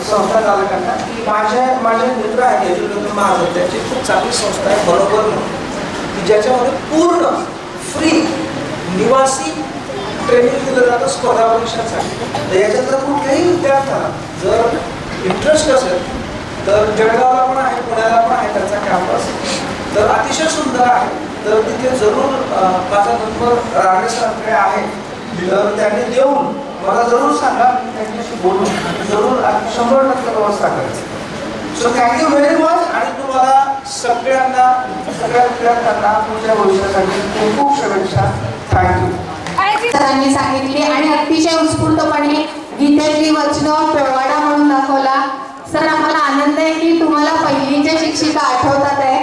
संस्था चालकांना की माझे मित्र आहेत एज्युकेटर महाजन, त्यांची खूप चांगली संस्था आहे बरोबर की ज्याच्यामध्ये पूर्ण फ्री निवासी ट्रेनिंग दिलं जातं स्पर्धा परीक्षांसाठी. तर याच्यात जर कुठल्याही विद्यार्थ्याला जर इंटरेस्ट असेल तर जळगावला पण आहे, पुण्याला पण आहे त्यांचा कॅम्पस, तर अतिशय सुंदर आहे. तर तिथे जरूर माझा नंबर राणे सरांकडे आहे, तर त्यांनी देऊन मला जरूर सांगा, मी त्यांच्याशी बोलून जरूर 100% व्यवस्था करेन. So thank you very much. तुम्हाला सगळ्या विद्यार्थ्यांना तुमच्या भविष्यासाठी खूप खूप शुभेच्छा. थँक्यू. सरांनी सांगितले आणि अतिशय उत्स्फूर्तपणे गीतेतली वचनं पेवाडा म्हणून दाखवला. सर, आम्हाला आनंद आहे की तुम्हाला पहिलीच्या शिक्षिका आठवतात आहे.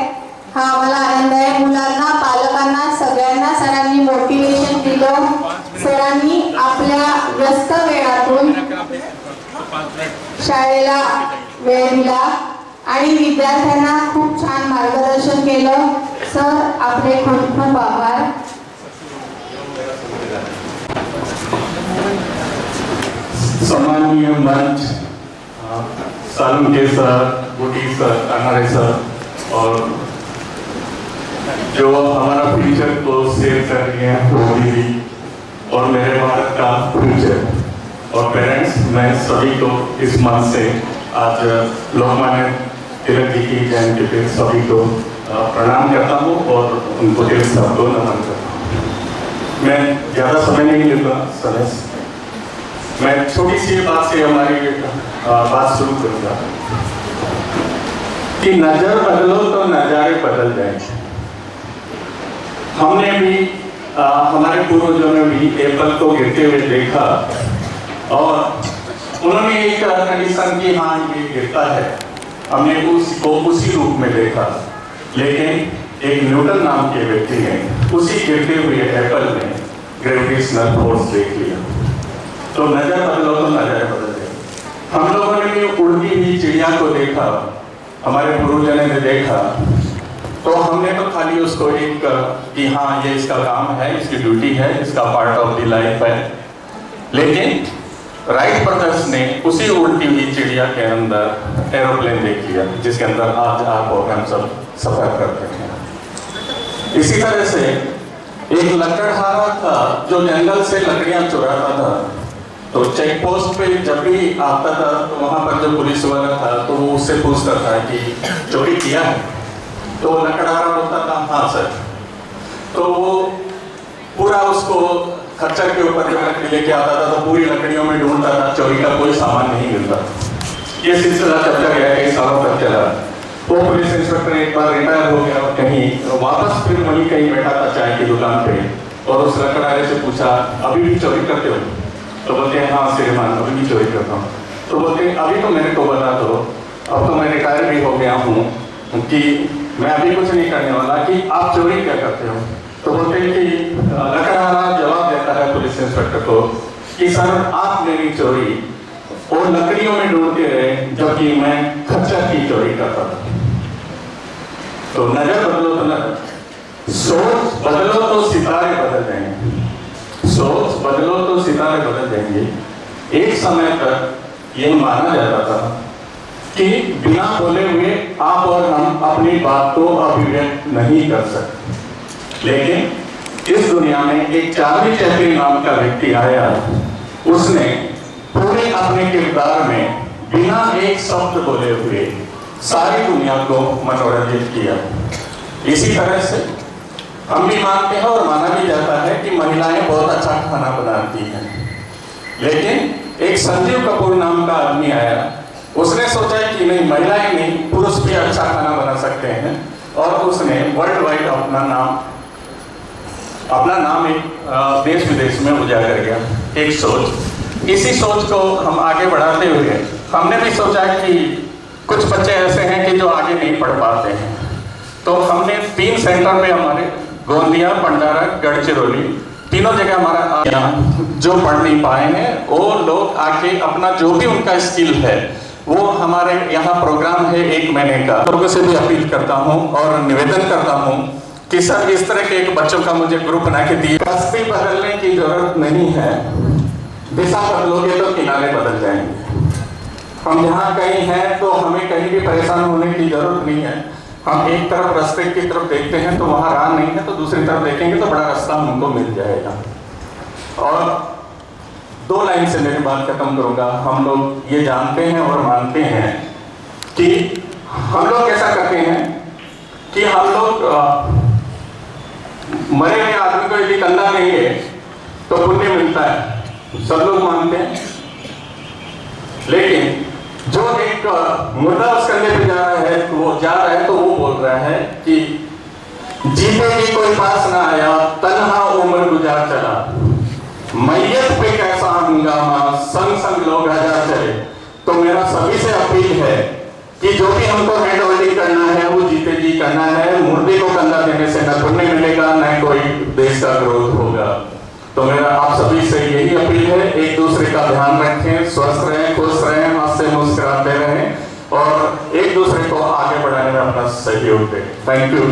हा आम्हाला आनंद आहे. मुलांना, पालकांना, सगळ्यांना सरांनी मोटिवेशन दिलं. सरांनी आपल्या व्यस्त वेळातून शाळेला वेळ दिला आणि विद्यार्थ्यांना खूप छान मार्गदर्शन केलं. सर, आपले खूप खूप आभार. सम्मानीय मंच, सालुंके सर, बुटी सर, अनारे सर और जो हमारा फ्यूचर को शेयर कर रही हैं वो दीदी और मेरे भारत का फ्यूचर और पेरेंट्स, मैं सभी को इस मंच से आज लोकमान्य तिलक जी की जयंती पे सभी को प्रणाम करता हूँ और उनको दिल से सबको नमन करता हूँ. मैं ज़्यादा समय नहीं लेता सर, मैं छोटी सी बात से हमारी बात शुरू करूंगा कि नजर बदलो तो नजारे बदल जाएंगे. हमने भी हमारे पूर्वजों ने भी एप्पल को गिरते हुए देखा और उन्होंने एक कंडीशन की हाँ ये गिरता है, हमने उसको उसी रूप में देखा. लेकिन एक न्यूटन नाम के व्यक्ति ने उसी गिरते हुए एप्पल में ग्रेविटेशनल फोर्स देख लिया. तो नजर बदलो तो नजर बदल जाए. हम लोगों ने भी उड़ती हुई चिड़िया को देखा, हमारे पूर्वजों ने देखा, तो हमने तो खाली उसको एक कि हाँ ये इसका काम है, इसकी ड्यूटी है, इसका पार्ट ऑफ द लाइफ है. लेकिन राइट ब्रदर्स ने उसी उड़ती हुई चिड़िया के अंदर एरोप्लेन देख लिया जिसके अंदर आज आप और हम सब सफर करते हैं. इसी तरह से एक लकड़हारा था जो जंगल से लकड़ियां चुराता था. तो चेक पोस्ट पे जब भी आता था तो वहाँ पर जो पुलिस वाला था तो वो उससे पूछता था कि चोरी किया है. तो लकड़हारा बोलता था हाँ सर. तो वो पूरा उसको खच्चर के ऊपर लकड़ी लेके आता था तो पूरी लकड़ियों में ढूंढता था, चोरी का कोई सामान नहीं मिलता. ये सिलसिला चलता गया, कई सालों तक चला. वो पुलिस इंस्पेक्टर एक बार रिटायर हो गया और कहीं वापस फिर वहीं कहीं बैठा था चाय की दुकान पे और उस लकड़हारे से पूछा अभी भी चोरी करते हो? तो बोलते हैं हाँ श्रीमान अभी भी चोरी करता हूँ. तो बोलते हैं अभी तो मेरे को बता दो, अब तो मैं रिटायर भी हो गया हूँ कि मैं अभी कुछ नहीं करने वाला, कि आप चोरी क्या करते हो? तो बोलते हैं कि लकड़हारा जवाब देता है पुलिस इंस्पेक्टर को कि सर आप मेरी चोरी और लकड़ियों में ढूंढते रहे जबकि मैं खच्चर की चोरी करता था. तो नजर बदलो तो नजर, सोच बदलो तो सितारे बदल जाएंगे. सोच बदलो तो सितारे बदल जाएंगे. एक समय तक ये माना जाता था कि बिना बोले हुए आप और हम अपनी बात को अभिव्यक्त नहीं कर सकते. लेकिन इस दुनिया में एक चार्ली चैपलिन नाम का व्यक्ति आया, उसने पूरे अपने किरदार में बिना एक शब्द बोले हुए सारी दुनिया को मनोरंजित किया. इसी तरह से हम भी मानते हैं और माना भी जाता है कि महिलाएं बहुत अच्छा खाना बनाती हैं. लेकिन एक संजीव कपूर नाम का आदमी आया, उसने सोचा कि नहीं महिलाएं नहीं पुरुष भी अच्छा खाना बना सकते हैं और उसने वर्ल्ड वाइड अपना नाम एक देश विदेश में उजागर किया. एक सोच, इसी सोच को हम आगे बढ़ाते हुए हमने भी सोचा कि कुछ बच्चे ऐसे हैं कि जो आगे नहीं पढ़ पाते हैं. तो हमने 3 सेंटर में हमारे गोंदिया, भंडारा, गढ़चिरौली तीनों जगह हमारा जो पढ़ नहीं पाए हैं वो लोग आके अपना जो भी उनका स्किल है वो हमारे यहाँ प्रोग्राम है 1 महीने का. लोगों से भी अपील करता हूँ और निवेदन करता हूँ कि सर इस तरह के एक बच्चों का मुझे ग्रुप बना के दिए. रास्ते बदलने की जरूरत नहीं है, दिशा बदलोगे तो किनारे बदल जाएंगे. हम जहाँ कहीं हैं तो हमें कहीं भी परेशान होने की जरूरत नहीं है. हम एक तरफ रास्ते की तरफ देखते हैं तो वहाँ राह नहीं है, तो दूसरी तरफ देखेंगे तो बड़ा रास्ता हमको मिल जाएगा. और 2 लाइन से मेरी बात खत्म करूंगा. हम लोग ये जानते हैं और मानते हैं कि हम लोग ऐसा करते हैं कि हम लोग मरे हुए आदमी को यदि कंधा देंगे तो पुण्य मिलता है, सब लोग मानते हैं. लेकिन जो एक मुर्दा उस कंधे पे जा रहा है तो वो जा रहा है कोई पास ना आया, तन्हा उम्र गुजार चला। मैयत पे कैसा हंगामा, संग संग लोग हजार चले। तो मेरा सभी से अपील है कि जो भी हमको हैंड होल्डिंग करना है वो जीते जी करना है। मुर्दे को कंधा देने से न पुण्य मिलेगा, न कोई देश का ग्रोथ होगा। तो मेरा आप सभी से यही अपील है, एक दूसरे का ध्यान रखें, स्वस्थ रहें, खुश रहें, हंसते मुस्कुराते रहें और एक दूसरे को आगे बढ़ाने में अपना सहयोग दें। Thank you.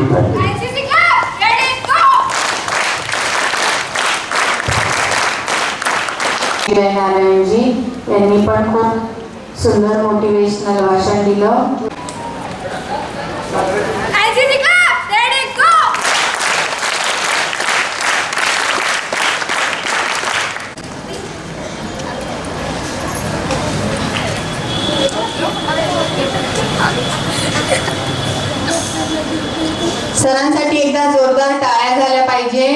नारायणजी यांनी पण खूप सुंदर मोटिवेशनल भाषण दिलं। सरांसाठी एकदा जोरदार टाळ्या झाल्या पाहिजे।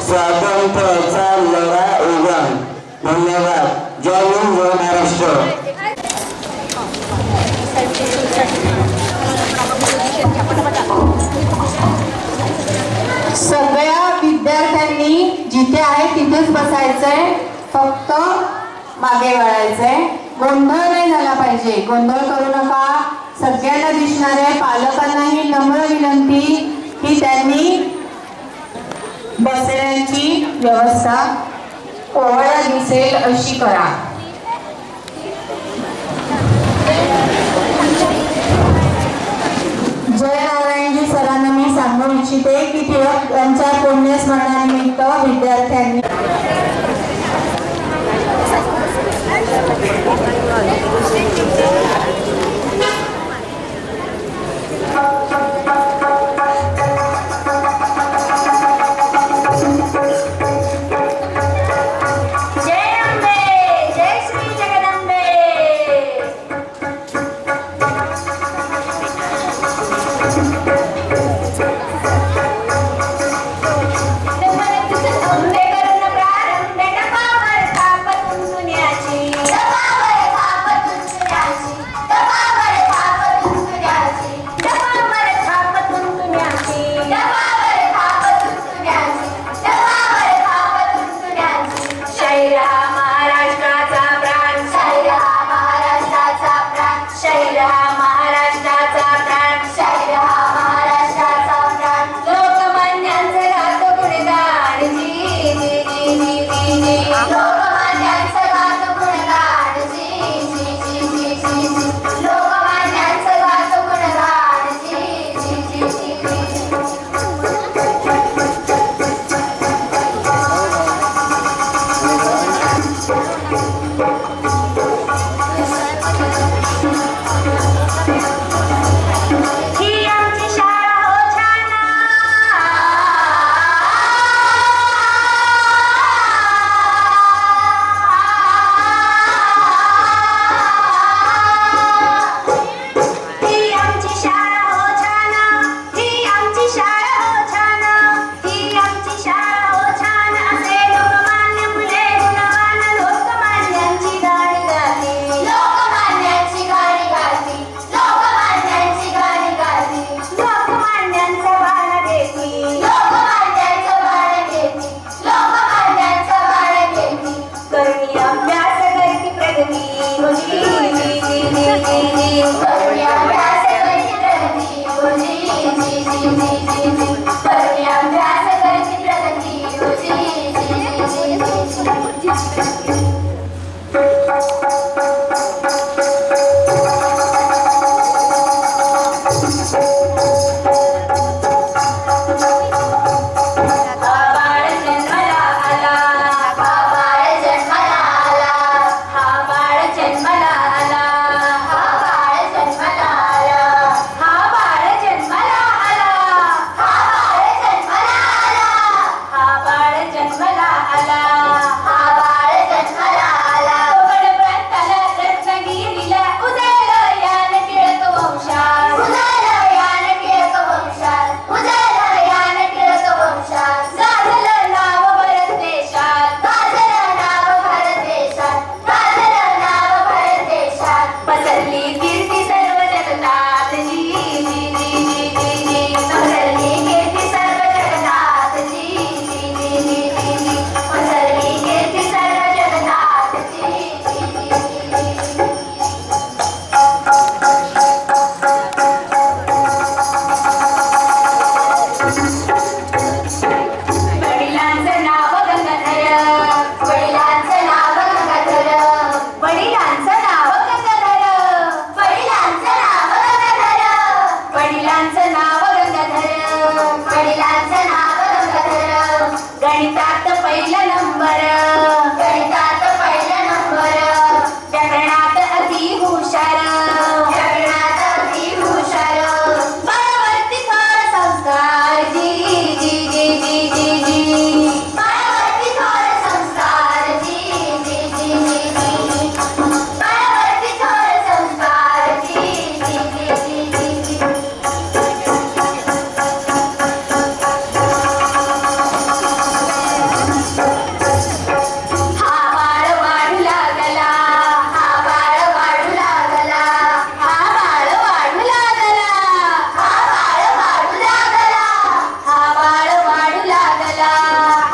स्वातंत्र्याचा लढा उभान। धन्यवाद। जय हिंद, जय महाराष्ट्र। सगळ्या विद्यार्थ्यांनी जिथे आहे तिथेच बसायचंय, फक्त मागे वळायचंय, गोंधळ नाही झाला पाहिजे, गोंधळ करू नका। सगळ्यांना दिसणाऱ्या पालकांनाही नम्र विनंती की त्यांनी बसण्याची व्यवस्था ओळा दिसेल अशी करा। जय नारायणजी सरांना मी सांगू इच्छिते की टिळक यांच्या पुण्यस्मरणानिमित्त विद्यार्थ्यांनी प्रारंभ गणितात पहिला नंबर, गणितात पहिला नंबर, व्याकरणात अति हुशार, व्याकरणात अति हुशार, बाळावरती थोर संस्कार जी जी जी जी जी जी, बाळावरती थोर संस्कार जी जी जी जी जी, बाळावरती थोर संस्कार जी जी जी जी जी जी. हा बाळ वाढू लागला, हा बाळ वाढू लागला, हा बाळ वाढू लागला, हा बाळ वाढू लागला, हा बाळ वाढू लागला,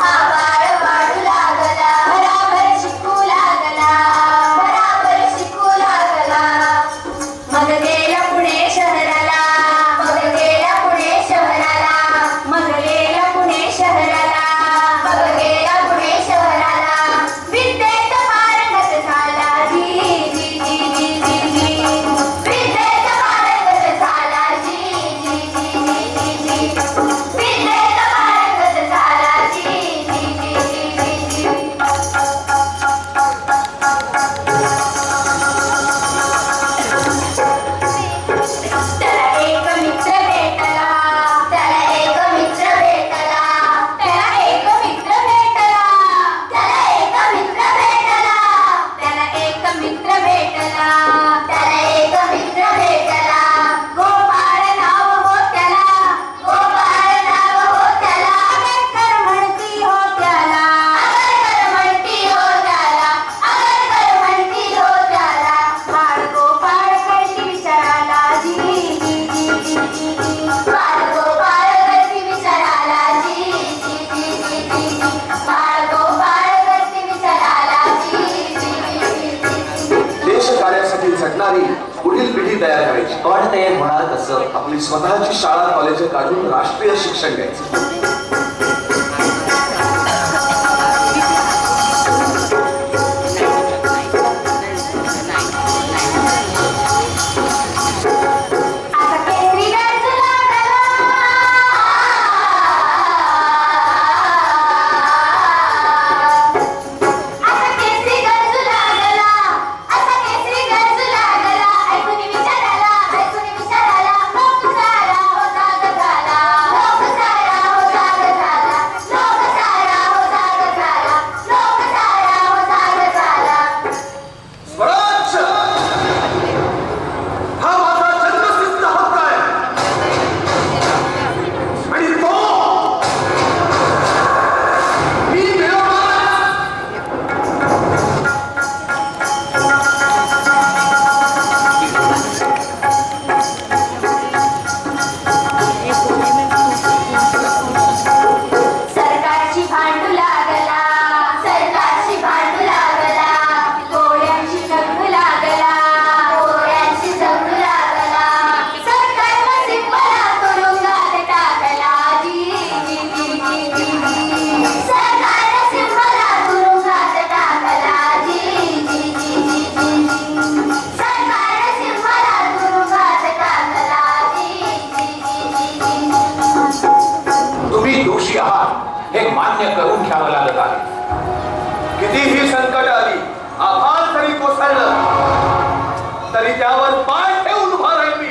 हा बाळ वाढू लागला, बराबर शिकू लागला, बराबर शिकू लागला. मग गेला पुणे शहराला, मग गेला पुणे शहराला, मग गेला पुणे शहराला, मग गेला पुणे शहराला, विद्येत पारंगत झाला जी जी जी जी जी जी, विद्येत पारंगत झाला जी जी जी जी जी जी, विद्येत पारंगत झाला जी जी जी जी जी जी. त्याला एक मित्र भेटला, त्याला एक मित्र भेटला, त्याला एक मित्र भेटला, त्याला एक मित्र भेटला, त्याला एक मित्र भेटला, त्याला एक मित्र भेटला. गोपाळ नाव हो त्याला, गोपाळ नाव हो त्याला, आगरकर म्हणती हो त्याला, आगरकर म्हणती हो त्याला, आगरकर म्हणती हो त्याला. बाळ गोपाळ करती विचाराला जी जी जी जी जी जी, बाळ गोपाळ करती विचाराला जी जी जी जी जी जी, बाळ गोपाळ करती विचाराला जी जी जी जी जी. देश कार्यासाठी झटणारी पुढील पिढी तयार करायची. पण तयार होणार कसं? आपली स्वतःची शाळा कॉलेज काढून राष्ट्रीय शिक्षण द्यायचं. आता केसरी गरजू लागला, आता केसरी गरजू लागला, आता केसरी गरजू लागला. ऐकून विचाराला, ऐकून विचाराला, लोक सारा हो जाग झाला, लोक सारा हो जाग झाला, लोक सारा हो जाग झाला, लोक सारा हो जाग झाला. स्वराज्य हा माझा जन्मसिद्ध हक्क आहे आणि तो मी मिळवणार. सरकारची भांडू लागला, सरकारची भांडू लागला, गोळ्यांची जगू लागला, गोळ्यांची जगू लागला. सरकारनं सिंबला तुरुंगात टाकला जी जी जी जी जी जी, सरकारनं सिंबला तुरुंगात टाकला जी जी जी जी जी जी, सरकारनं सिंबला तुरुंगात टाकला जी जी जी जी जी. तुम्ही दोषी आहात हे मान्य करून घ्यावं लागत आहे. कितीही संकट आली, आभार जरी कोसळलं तरी त्यावर पाय ठेवून उभा राहील मी.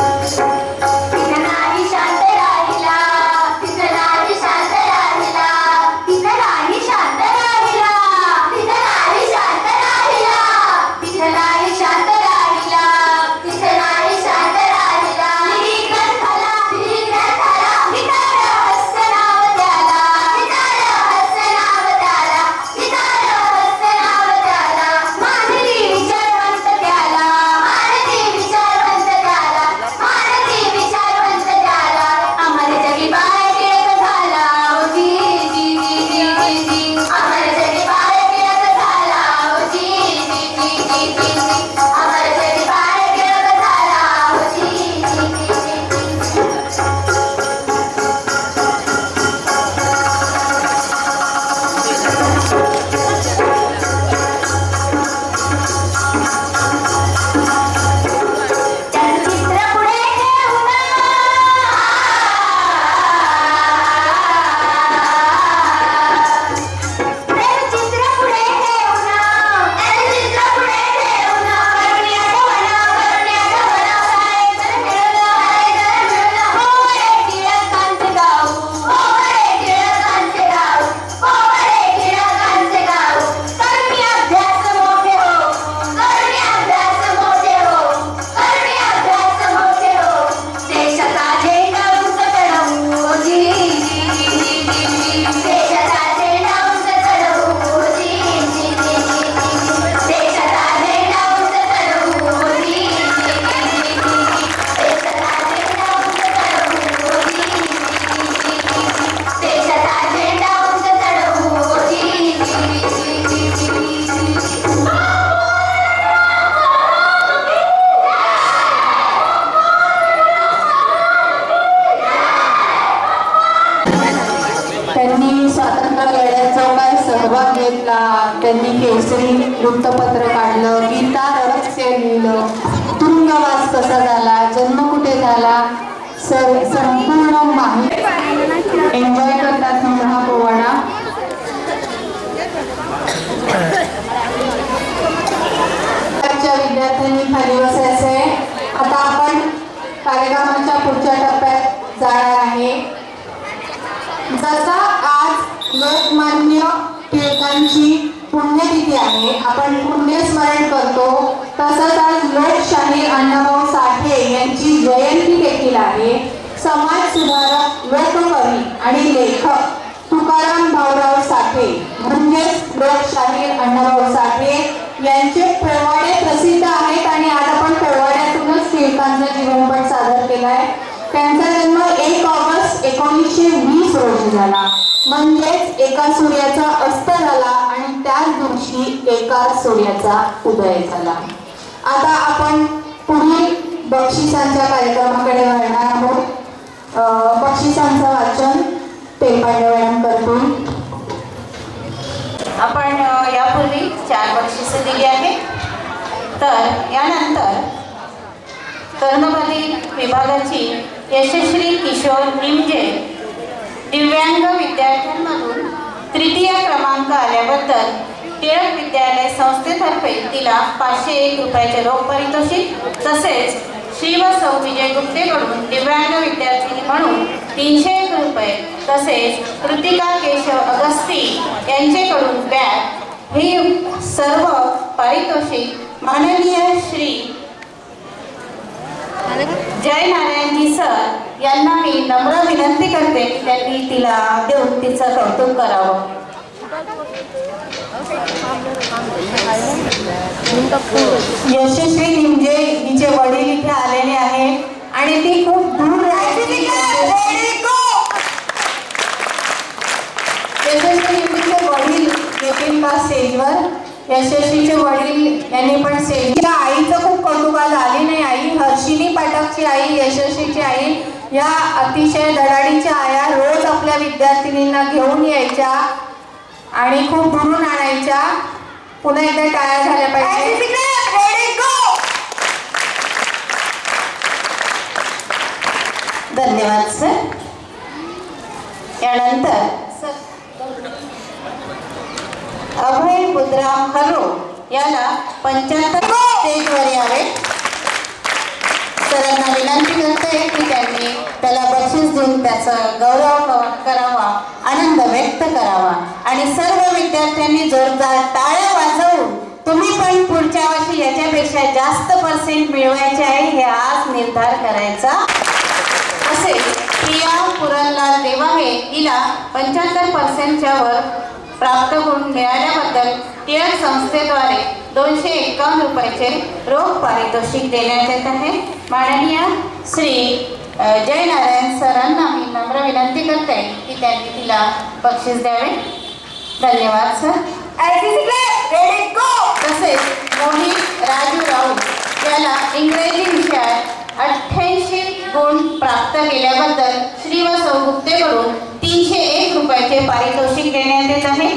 तिथं नाही शांत राहिला, तिथं नाही शांत राहिला, तिथं नाही शांत राहिला, तिथं नाही शांत राहिला, तिथं नाही शांत राहिला, तिथं नाही शांत राहिला. निरीक्षण झाला, निरीक्षण झाला, निरीक्षण त्यांनी केसरी वृत्तपत्र काढलं, गीता रहस्य लिहिलं, तुरुंगवास कसा झाला, जन्म कुठे झाला, संपूर्ण माहिती एन्जॉय करतात म्हणून हा पोवाडा. विद्यार्थ्यांनी खाली बसायचंय. आता आपण कार्यक्रमाच्या पुढच्या टप्प्यात जाणार आहे. जसा आज लोकमान्य टिळकांची पुण्यतिथी आहे, आपण पुण्यस्मरण करतो, तसंच आज लोकशाहीर अण्णाभाऊ साठे यांची जयंती देखील आहे. समाज सुधारक, लोककवी आणि लेखक तुकाराम भाऊराव साठे म्हणजेच लोकशाहीर अण्णाभाऊ साठे यांचे पोवाडे प्रसिद्ध आहेत आणि आज आपण पोवाड्यातूनच टिळकांचा जीवनपट सादर केलाय. त्यांचा जन्म 1 ऑगस्ट 1920 रोजी झाला, म्हणजेच एका सूर्याचा अस्त झाला आणि त्याच दिवशी एका सूर्याचा उदय झाला. आता आपण पुढील बक्षिसांच्या कार्यक्रमाकडे वळणार आहोत. बक्षिसांचं वाचन पेपांडे मॅडम करतील. आपण यापूर्वी 4 बक्षिसे दिली आहेत. तर यानंतर कर्मबाधित विभागाची यशस्वी किशोर निमजे दिव्यांग विद्यार्थ्यांमधून तृतीय क्रमांक आल्याबद्दल टिळक विद्यालय संस्थेतर्फे तिला 501 रुपयाचे रोख पारितोषिक, तसेच श्री व सौ विजय गुप्तेकडून दिव्यांग विद्यार्थिनी म्हणून 301 रुपये, तसेच कृतिका केशव अगस्ती यांचेकडून बॅग, ही सर्व पारितोषिक माननीय श्री जय नारायणजी सर यांना मी नम्र विनंती करते की त्यांनी तिला देऊन तिचं कौतुक करावं. यशस्वी निमजे हिचे वडील इथे आलेले आहेत आणि ती खूप दूर यशस्वी निमजेचे वडील येतील का स्टेजवर? यशस्वीचे वडील यांनी पण स्टेजच्या आईचं खूप कौतुक आज आली नाही. आई हर्षिनी पाठकची आई, यशस्वीची आई, या अतिशय धडाडीच्या आया रोज आपल्या विद्यार्थिनींना घेऊन यायच्या आणि खूप दुरून आणायच्या. पुन्हा एकदा टाळ्या झाल्या पाहिजे. धन्यवाद सर. यानंतर अभय बुधराम खरो याला 75 स्टेजवर यावे. सरांना विनंती करते की त्यांनी त्याला बक्षीस देऊन त्याचा गौरव करावा, आनंद व्यक्त करावा आणि सर्व विद्यार्थ्यांनी जोरदार टाळ्या वाजवून तुम्ही पण पुढच्या वर्षी याच्यापेक्षा जास्त पर्सेंट मिळवायचे आहे हे आज निर्धार करायचा. तसेच प्रिया पुरणलाल देवाहे हिला 75% वर प्राप्त गुण मिळाल्याबद्दल टिळक संस्थेद्वारे 251 रुपयाचे रोख पारितोषिक देण्यात येत आहे. माननीय श्री जय नारायण सरांना मी नम्र विनंती करते की त्यांनी तिला बक्षीस द्यावे. धन्यवाद सर. तसेच मोहित राजू राऊत याला इंग्रजी विषयात 88 गुण प्राप्त केल्याबद्दल श्री व सौ गुप्तेकडून 301 रुपयाचे पारितोषिक देण्यात येत आहे.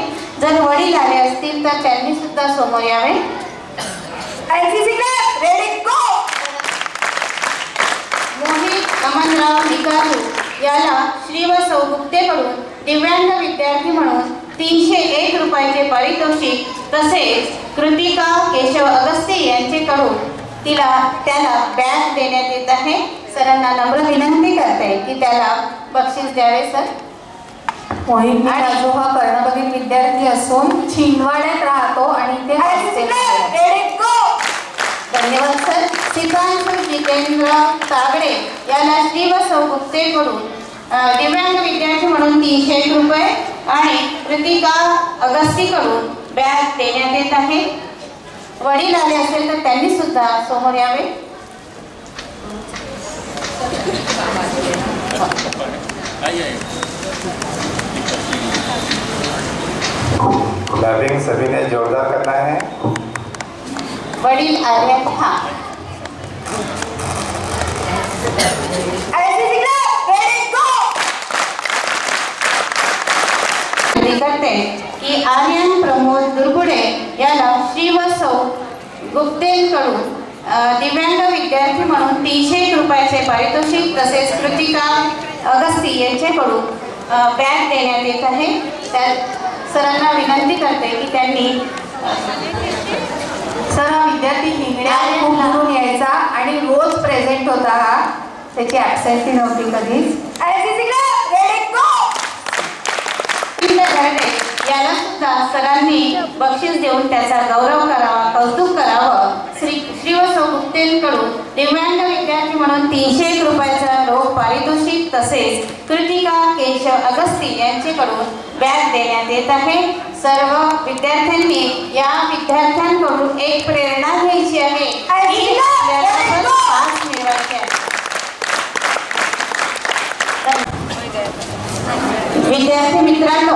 जर वडील आले असतील तर त्यांनी सुद्धा समोर यावे. मोहित अमनराव निकालू याला श्री व सौ गुप्तेकडून दिव्यांग विद्यार्थी म्हणून 301 रुपयाचे पारितोषिक, तसेच कृतिका केशव अगस्ती यांचेकडून त्याला बॅग देण्यात येत आहे. सरांना नम्र विनंती करते की त्याला बक्षीस द्यावे सर. मोहित राजू हा कर्णबधित विद्यार्थी असून छिंदवाड्यात राहतो आणि ते धन्यवाद सर. शिखांशु जितेंद्र तागडे याला श्री व सौ गुप्तेकडून दिव्यांग विद्यार्थी म्हणून 301 रुपये आणि कृतिका अगस्तीकडून बॅग देण्यात येत आहे. वडील आले असेल तर त्यांनी सुद्धा समोर यावे. क्लैपिंग सभी ने जोरदार करना है. वडील आले हा करते की आर्यन प्रमोद दुर्गुडे याला श्री व सौ गुप्तेंकडून दिव्यांग विद्यार्थी म्हणून 300 रुपयाचे पारितोषिक तसेच कृतिका अगस्ती यांच्याकडून बॅग देण्यात येत आहे. त्या सरांना विनंती करते की त्यांनी सर्व विद्यार्थी हिंगड्या खूप दुरून यायचा आणि रोज प्रेझेंट होता हा, त्याची ॲबसेंटी नव्हती कधीच. याला सुद्धा सरांनी बक्षीस देऊन त्याचा गौरव करावा, कौतुक करावं. श्री व सौ गुप्तेंकडून दिव्यांग विद्यार्थी म्हणून 300 रुपयाचा रोख पारितोषिक तसेच कृतिका केशव अगस्ती यांच्याकडून बॅग देण्यात येत आहे. सर्व विद्यार्थ्यांनी या विद्यार्थ्यांकडून एक प्रेरणा घ्यायची आहे की आपल्याला पास मिळवायचे आहे. विद्यार्थी मित्रांनो,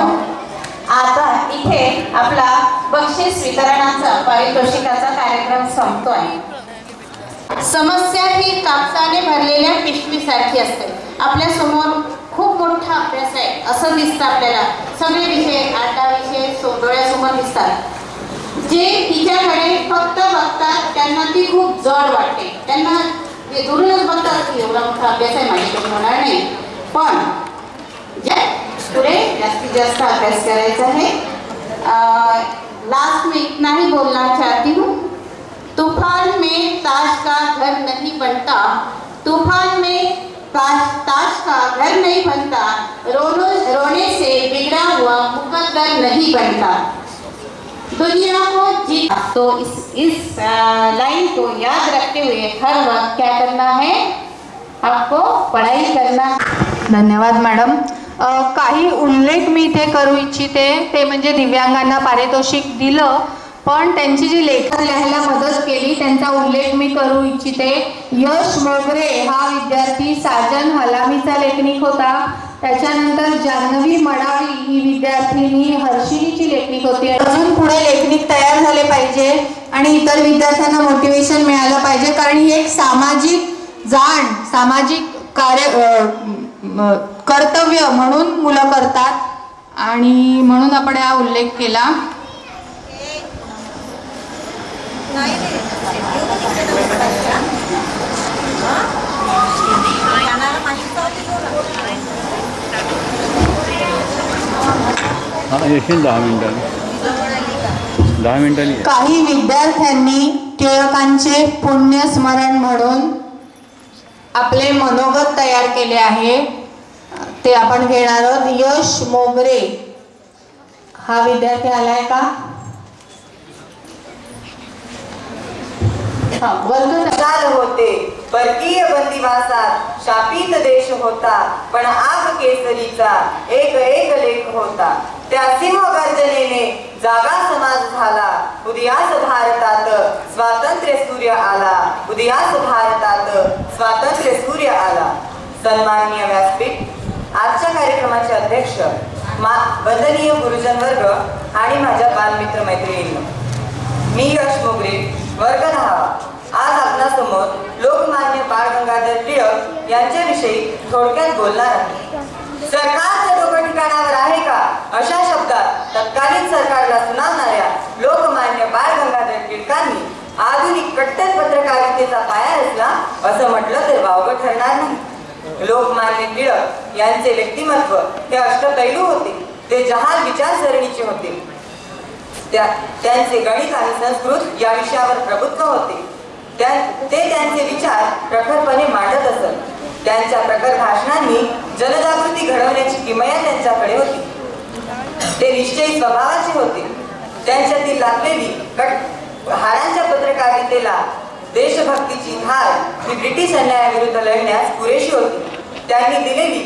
आता इथे आपला बक्षीस वितरणाचा पारितोषिकाचा कार्यक्रम संपतोय. समस्या ही कापसाने भरलेल्या पिशवीसारखी असते. आपल्या समोर खूप मोठा अभ्यास आहे असं दिसतं आपल्याला. सगळे विषय 8 विषय डोळ्यासमोर दिसतात. जे तिच्याकडे फक्त बघतात त्यांना ती खूप जड वाटते. त्यांना दुरूनच बघतात की एवढा मोठा अभ्यास आहे, माझ्याकडून होणार नाही. पण पुढे जास्तीत जास्त अभ्यास करायचा है. लास्ट में इतना ही बोलना चाहती हूँ. तूफान में ताश का घर नहीं बनता, तूफान में ताश का घर नहीं बनता, रोने से बिगड़ा हुआ मुकद्दर नहीं बनता. दुनिया को जीत तो इस लाइन को याद रखते हुए हर वक्त क्या करना है, आपको पढ़ाई करना. धन्यवाद मॅडम. काही उल्लेख मी इथे करू इच्छिते, ते म्हणजे दिव्यांगांना पारितोषिक दिलं पण त्यांची जी लेखन लिहायला मदत केली त्यांचा उल्लेख मी करू इच्छिते. यश मोगरे हा विद्यार्थी साजन हलामीचा लेखनिक होता. त्याच्यानंतर जान्हवी मडावी ही विद्यार्थिनी हर्षिणीची लेखनिक होती. अजून पुढे लेखनिक तयार झाले पाहिजे आणि इतर विद्यार्थ्यांना मोटिवेशन मिळालं पाहिजे, कारण ही एक सामाजिक जाण, सामाजिक कर्तव्य म्हणून मुलं करतात आणि म्हणून आपण हा उल्लेख केला. येशील 10 मिनिटांनी. काही विद्यार्थ्यांनी टिळकांचे पुण्यस्मरण म्हणून आपले मनोगत तयार केले आहे, ते आपण घेणार आहोत. यश मोगरे हा विद्यार्थी आलाय का? चाल होते परकीय बंदिवासात शापित देश होता, पण आग केसरीचा एक एक लेख होता. त्या सिंह गर्जनेने जागा समाज झाला, उदयास भारतात स्वातंत्र्य सूर्य आला, उदयास भारतात स्वातंत्र्य सूर्य आला. सन्माननीय व्यासपीठ, आजच्या कार्यक्रमाचे अध्यक्ष वंदनीय गुरुजन वर्ग आणि माझ्या बालमित्र मैत्रिणींनो, मी यश मोगरे, वर्ग 10 आज आपणासमोर लोकमान्य बाळ गंगाधर टिळक यांच्याविषयी थोडक्यात बोलणार आहे. सरकारचं डोकं ठिकाणावर आहे का अशा शब्दात तत्कालीन सरकारला सुनावणाऱ्या लोकमान्य बाळ गंगाधर टिळकांनी आधुनिक कट्टर पत्रकारितेचा पाया रचला असं म्हटलं तर वावगं ठरणार नाही. लोकमान्य टिळक यांचे व्यक्तिमत्व हे अष्टपैलू होते. ते जहाल विचारसरणीचे होते. त्यांचे गणित आणि संस्कृत या विषयावर प्रभुत्व होते. ते त्यांचे विचार प्रखरपणे मांडत असत. त्यांच्या प्रखर भाषणांनी जनजागृती घडवण्याची किमया त्यांच्याकडे होती. ते निश्चयी स्वभावाचे होते. त्यांच्यातील लागलेली हाडांच्या पत्रकारितेला देशभक्तीची धार ही ब्रिटिश अन्यायाविरुद्ध लढण्यास पुरेशी होती. त्यांनी दिलेली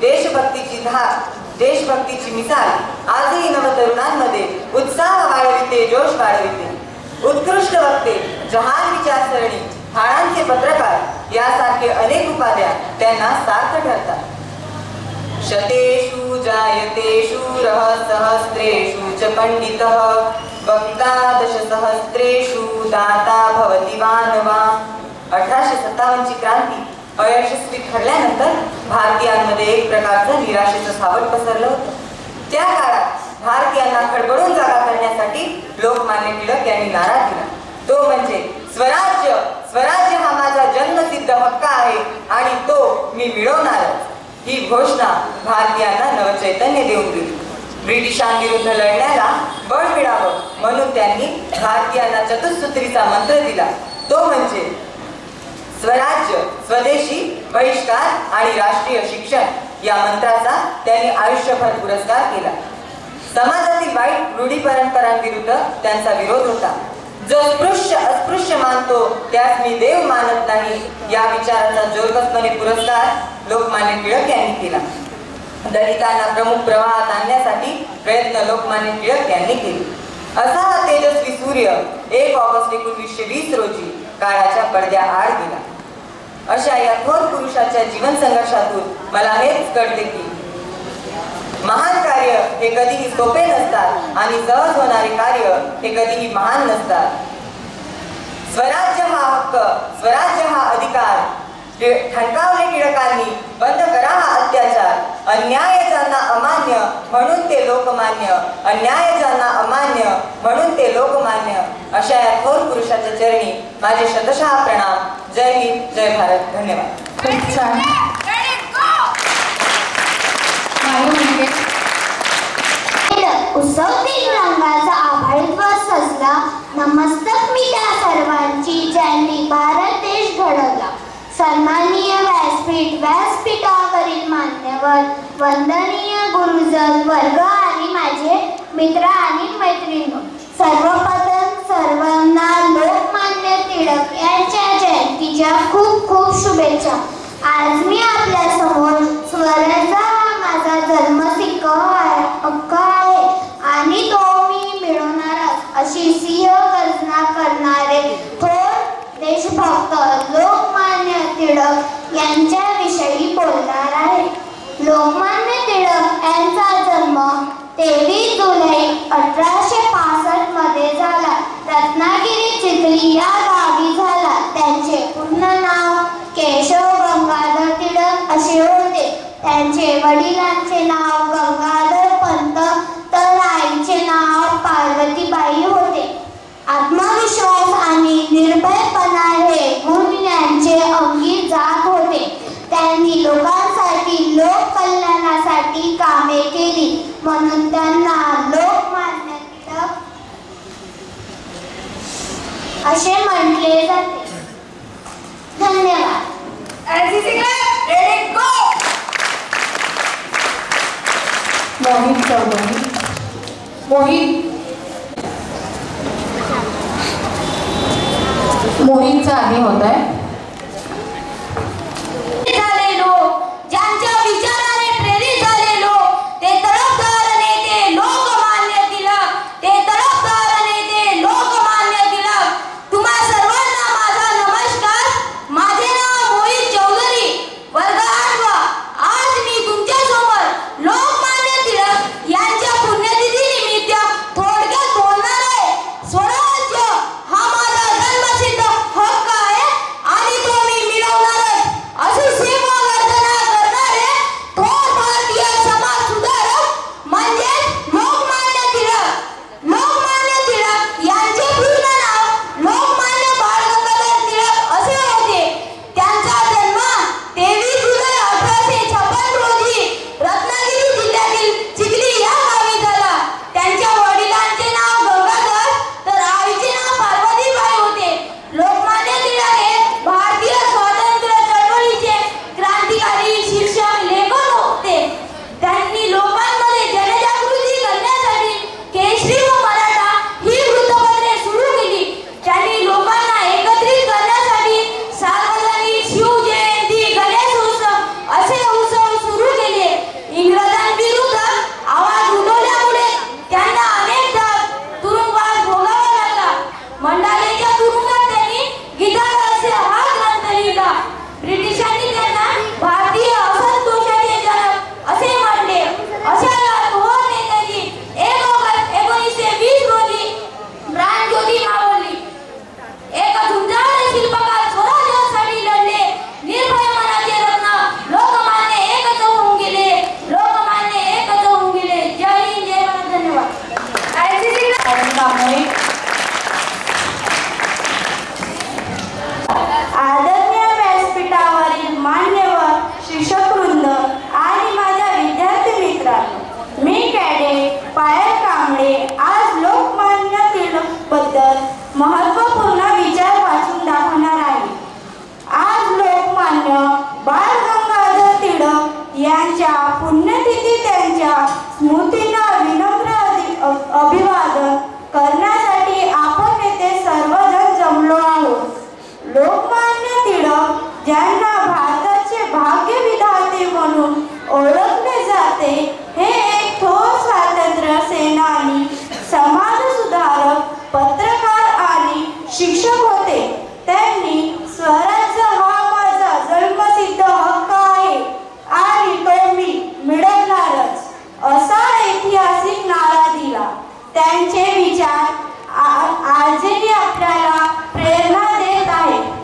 देशभक्तीची धार, देशभक्तीची मिसाल आजही नवतरुणांमध्ये उत्साह वाढविते, जोश वाढविते. उत्कृष्ट वक्ते, जहाल विचारसरणी, हाडांचे पत्रकार यासारखे अनेक उपाध्या त्यांना सार्थ ठरतात. शतेषु जायते शूरः सहस्रेषु च पंडितः वक्ता दशसहस्रेषु दाता भवति मानवा. 1857 ची क्रांती अयशस्वी ठरल्यानंतर भारतीयांमध्ये एक प्रकारचं निराशेचं सावट पसरलं होतं. त्या काळात भारतीयांना खडबडून जागा करण्यासाठी लोकमान्य टिळक यांनी नारा दिला, तो म्हणजे स्वराज्य. स्वराज्य हा माझा जन्मसिद्ध हक्क आहे आणि तो मी मिळवणारच. ही घोषणा भारतीयांना नवचैतन्य देऊन गेली. ब्रिटिशांविरुद्ध लढण्याला बळ मिळावं म्हणून त्यांनी भारतीयांना चतुसूत्रीचा मंत्र दिला, तो म्हणजे स्वराज्य, स्वदेशी, बहिष्कार आणि राष्ट्रीय शिक्षण. या मंत्राचा त्यांनी आयुष्यभर पुरस्कार केला. समाजातील वाईट रूढी परंपरांविरुद्ध त्यांचा विरोध होता. जो स्पृश्य अस्पृश्य मानतो त्यास मी देव मानत नाही, या विचाराचा जोरकसपणे पुरस्कार लोकमान्य टिळक यांनी केला. दलितांना प्रमुख प्रवाहात आणण्यासाठी प्रयत्न लोकमान्य टिळक यांनी केले. असा हा तेजस्वी सूर्य 1 ऑगस्ट 1920 रोजी काळाच्या पडद्याआड गेला. अशा या थोर पुरुषाच्या जीवन संघर्षातून मला हेच कळते की महान कार्य हे कधीही सोपे नसतात आणि सहज होणारे कार्य हे कधीही महान नसतात. स्वराज्य हा हक्क, स्वराज्य हा अधिकार ठणकावले टिळकांनी. बंद करा हा अत्याचार. अन्याय ज्यांना अमान्य म्हणून ते लोकमान्य, अन्याय ज्यांना अमान्य म्हणून ते लोकमान्य. अशा या थोर पुरुषाच्या चरणी माझे शतशः प्रणाम. जय हिंद, जय भारत. धन्यवाद. खूप छान. उत्सव तीन रंगाचा आभाळीत्व सजला. नमस्तक मी त्या सर्वांची ज्यांनी भारत देश घडवला. सन्माननीय व्यासपीठ, व्यासपीठावरील मान्यवर, वंदनीय गुरुजन वर्ग आणि माझे मित्र आणि मैत्रिणी, सर्वप्रथम सर्वांना लोकमान्य टिळक यांच्या जयंतीच्या खूप खूप शुभेच्छा. आज मी आपल्या समोर स्वराज्य हा माझा जन्मसिद्ध हक्क आहे आणि तो मी मिळवणारच अशी सिंह गर्जना करणारे थोर देशभक्त लोकमान्य टिळक यांच्याविषयी बोलणार आहे. लोकमान्य टिळक यांचा जन्म 23 जुलै 1865 मध्ये झाला. रत्नागिरी चिखली या गावी झाला. त्यांचे पूर्ण नाव केशव गंगाधर टिळक असे होते. त्यांचे वडिलांचे नाव गंगाधर पंत तर आईचे नाव पार्वतीबाई होते. आत्मविश्वास आणि निर्भयपणा हे गुण यांचे अंगी जात होते. त्यांनी लोकांसाठी, लोककल्याणासाठी कामे केली म्हणून त्यांना लोकमान्य टिळक असे म्हटले जाते. धन्यवाद. मोहित चौधरी. मोहितचा आधी होत आहे. ज्यांच्या विचाराने प्रेरित झालेलो ते तडफदार नेते लोकमान्य टिळक, ते तडफदार नेते लोकमान्य टिळक. तुम्हा सर्वांना माझा नमस्कार. माझे नाव मोहित चौधरी, वर्ग 8. आज मी तुमच्या समोर लोकमान्य टिळक यांच्या पुण्यतिथी निमित्त थोडक्यात बोलणार आहे. स्वराज्य हा माझा जन्मसिद्ध हक्क आहे आणि भाग्य विधाते म्हणून ओळखले जाते. हे एक थोर स्वातंत्र्य सेनानी, समाज सुधारक, पत्रकार आणि शिक्षक होते. त्यांनी स्वराज्य हा माझा जन्मसिद्ध हक्क आहे आणि तो मी मिळवणारच असा ऐतिहासिक नारा दिला. त्यांचे विचार आजही आपल्याला प्रेरणा देत आहेत.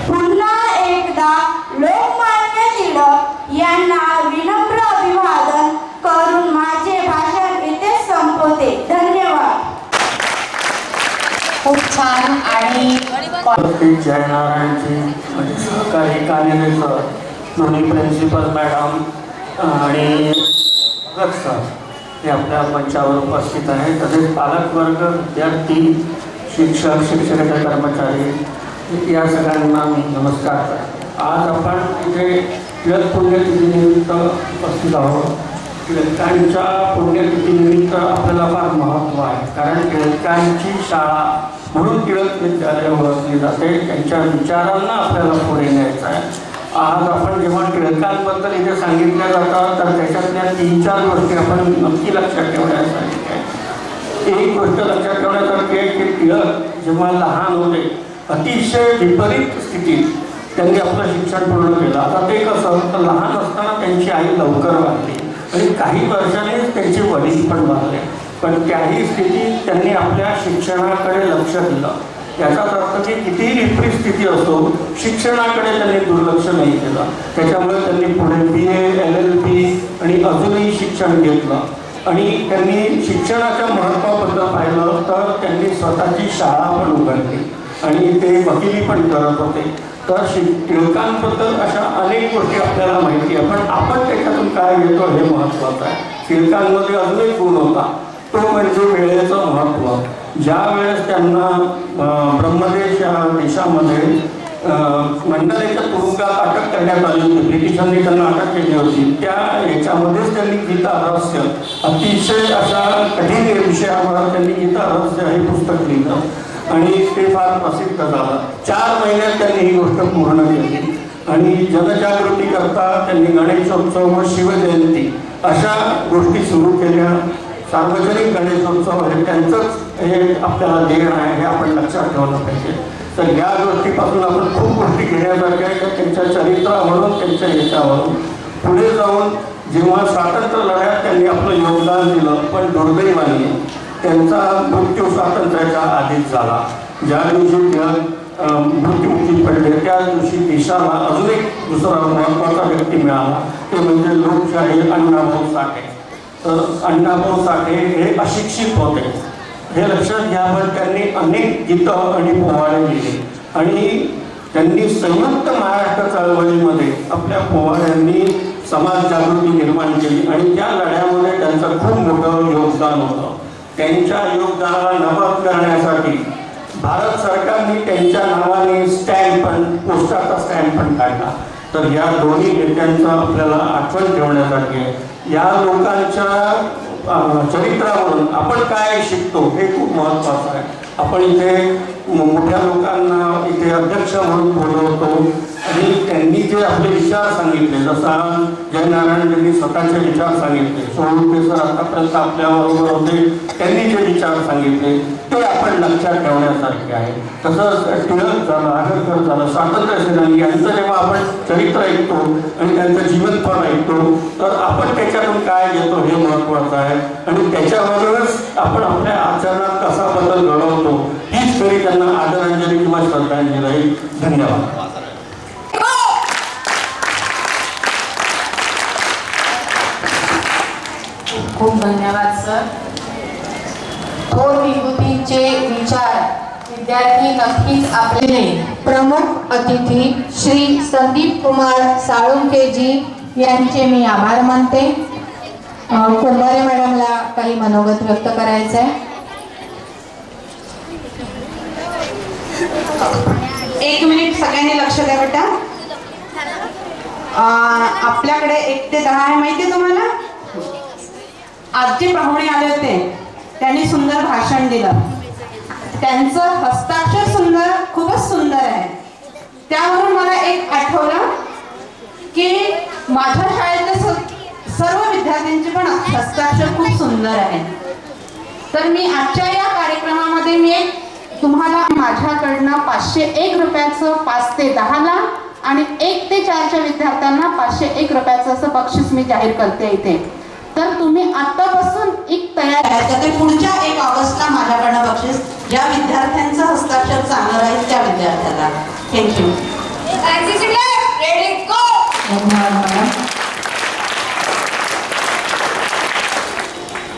पुन्हा एकदा लोकमान्य टिळक यांना विनम्र अभिवादन करून माझे भाषण इथे संपवते. धन्यवाद. खूप छान. आणि जयनारायणजी म्हणजे सहकारी कार्यरत दोन्ही प्रिन्सिपल मॅडम आणि भगत सर हे आपल्या मंचावर उपस्थित आहेत. तसेच पालकवर्ग, विद्यार्थी, शिक्षक, शिक्षकेतर कर्मचारी या सगळ्यांना मी नमस्कार करतो. आज आपण इथे टिळक पुण्यतिथीनिमित्त उपस्थित आहोत. टिळकांच्या पुण्यतिथीनिमित्त आपल्याला फार महत्त्व आहे, कारण टिळकांची शाळा म्हणून टिळक विद्यालय ओळखली जाते. त्यांच्या विचारांना आपल्याला पुढे न्यायचं आहे. आज आपण जेव्हा टिळकांबद्दल इथे सांगितल्या जातात तर त्याच्यातल्या 3-4 गोष्टी आपण नक्की लक्षात ठेवण्यासारख्या आहेत. एक गोष्ट लक्षात ठेवण्यासारखी आहे की टिळक जेव्हा लहान होते अतिशय विपरीत स्थितीत त्यांनी आपलं शिक्षण पूर्ण केलं. आता ते कसं तर लहान असताना त्यांची आई लवकर वारली आणि काही वर्षांनीच त्यांचे वडील पण वारले, पण त्याही स्थितीत त्यांनी आपल्या शिक्षणाकडे लक्ष दिलं. याचाच अर्थ की कितीही विपरीत स्थिती असो शिक्षणाकडे त्यांनी दुर्लक्ष नाही केलं. त्याच्यामुळे त्यांनी पुढे BA, LLB आणि अजूनही शिक्षण घेतलं. आणि त्यांनी शिक्षणाच्या महत्त्वाबद्दल पाहिलं तर त्यांनी स्वतःची शाळा पण उघडली आणि ते वकिली पण करत होते. तर टिळकांबद्दल अशा अनेक गोष्टी आपल्याला माहिती आहे, पण आपण त्याच्यातून काय घेतो हे महत्त्वाचं आहे. टिळकांमध्ये अजून एक गुण होता, तो म्हणजे वेळेचं महत्त्व. ज्या वेळेस त्यांना ब्रह्मदेश या देशामध्ये मंडलेच्या तुरुंगात अटक करण्यात आली होती, ब्रिटिशांनी त्यांना अटक केली होती, त्या याच्यामध्येच त्यांनी गीता रहस्य अतिशय अशा कठीण विषयावर त्यांनी गीता रहस्य हे पुस्तक लिहिलं आणि ते फार प्रसिद्ध झालं. 4 महिन्यात त्यांनी ही गोष्ट पूर्ण केली आणि जनजागृती करता त्यांनी गणेशोत्सव व शिवजयंती अशा गोष्टी सुरू केल्या. सार्वजनिक गणेशोत्सव हे त्यांचंच हे आपल्याला देण आहे, हे आपण लक्षात ठेवलं पाहिजे. तर या गोष्टीपासून आपण खूप गोष्टी घेण्यासारख्या आहेत त्यांच्या चरित्रावरून, त्यांच्या याच्यावरून. पुढे जाऊन जेव्हा स्वातंत्र्य लढ्यात त्यांनी आपलं योगदान दिलं, पण दुर्दैवाने त्यांचा मृत्यू स्वातंत्र्याच्या आधीच झाला. ज्या दिवशी मृत्यूमुखी पडले त्या दिवशी देशाला अजून एक दुसरा महत्त्वाचा व्यक्ती मिळाला, ते म्हणजे लोकशाही अण्णाभाऊ साठे. तर अण्णाभाऊ साठे हे अशिक्षित होते, हे लक्षात घ्यावं. त्यांनी अनेक गीतं आणि पोवाडे लिहिले आणि त्यांनी संयुक्त महाराष्ट्र चळवळीमध्ये आपल्या पोवाड्यांनी समाज जागृती निर्माण केली आणि त्या लढ्यामध्ये त्यांचं खूप मोठं योगदान होतं. त्यांच्या योगदानाला नमन करण्यासाठी भारत सरकारने त्यांच्या नावाने स्टॅम्प पण, पोस्टाचा स्टॅम्प पण काढला. तर या दोन्ही नेत्यांचं आपल्याला आठवण ठेवण्यासाठी आहे. या लोकांच्या चरित्रावरून आपण काय शिकतो हे खूप महत्त्वाचं आहे. आपण इथे मोठ्या लोकांना इथे अध्यक्ष म्हणून बोलवतो आणि त्यांनी जे आपले विचार सांगितले, जसा जयनारायणजींनी स्वतःचे विचार सांगितले, सोळुंके सर आतापर्यंत आपल्याबरोबर होते, त्यांनी जे विचार सांगितले ते आपण लक्षात ठेवण्यासारखे आहे. तसंच टिळक झालं, आगरकर झालं, स्वातंत्र्य सेनानी यांचं जेव्हा आपण चरित्र ऐकतो आणि त्यांचं जीवनफळ ऐकतो तर आपण त्याच्यातून काय घेतो हे महत्त्वाचं आहे आणि त्याच्यावरूनच आपण आपल्या आचरणात कसा बदल घडवतो हीच तरी त्यांना आदरांजली किंवा श्रद्धांजली राहील. धन्यवाद. खूप धन्यवाद सर. थोर विभूतींचे विचार विद्यार्थी नक्कीच आपले. प्रमुख अतिथी श्री संदीप कुमार साळुंकेजी यांचे मी आभार मानते. कुंभारे मॅडमला काही मनोगत व्यक्त करायचं आहे. 1 मिनिट सगळ्यांनी लक्ष द्या बेटा. आपल्याकडे 1 ते 10 आहे माहिती आहे तुम्हाला. आज जे पाहुणे आले होते त्यांनी सुंदर भाषण दिलं, त्यांचं हस्ताक्षर सुंदर, खूपच सुंदर आहे. त्यावरून मला एक आठवलं की माझ्या शाळेतल्या सर्व विद्यार्थ्यांचे पण हस्ताक्षर खूप सुंदर आहे. तर मी आजच्या या कार्यक्रमामध्ये मी तुम्हाला माझ्याकडनं 501 रुपयाचं 5 ते 10ला आणि 1 ते 4च्या विद्यार्थ्यांना 501 रुपयाचं असं बक्षीस मी जाहीर करते इथे. तर तुम्ही आतापासून एक तयार आहे. तर पुढच्या 1 ऑगस्टला माझ्याकडनं बक्षीस ज्या विद्यार्थ्यांचं हस्ताक्षर चांगलं राहील त्या विद्यार्थ्याला. थँक्यू. धन्यवाद मॅडम.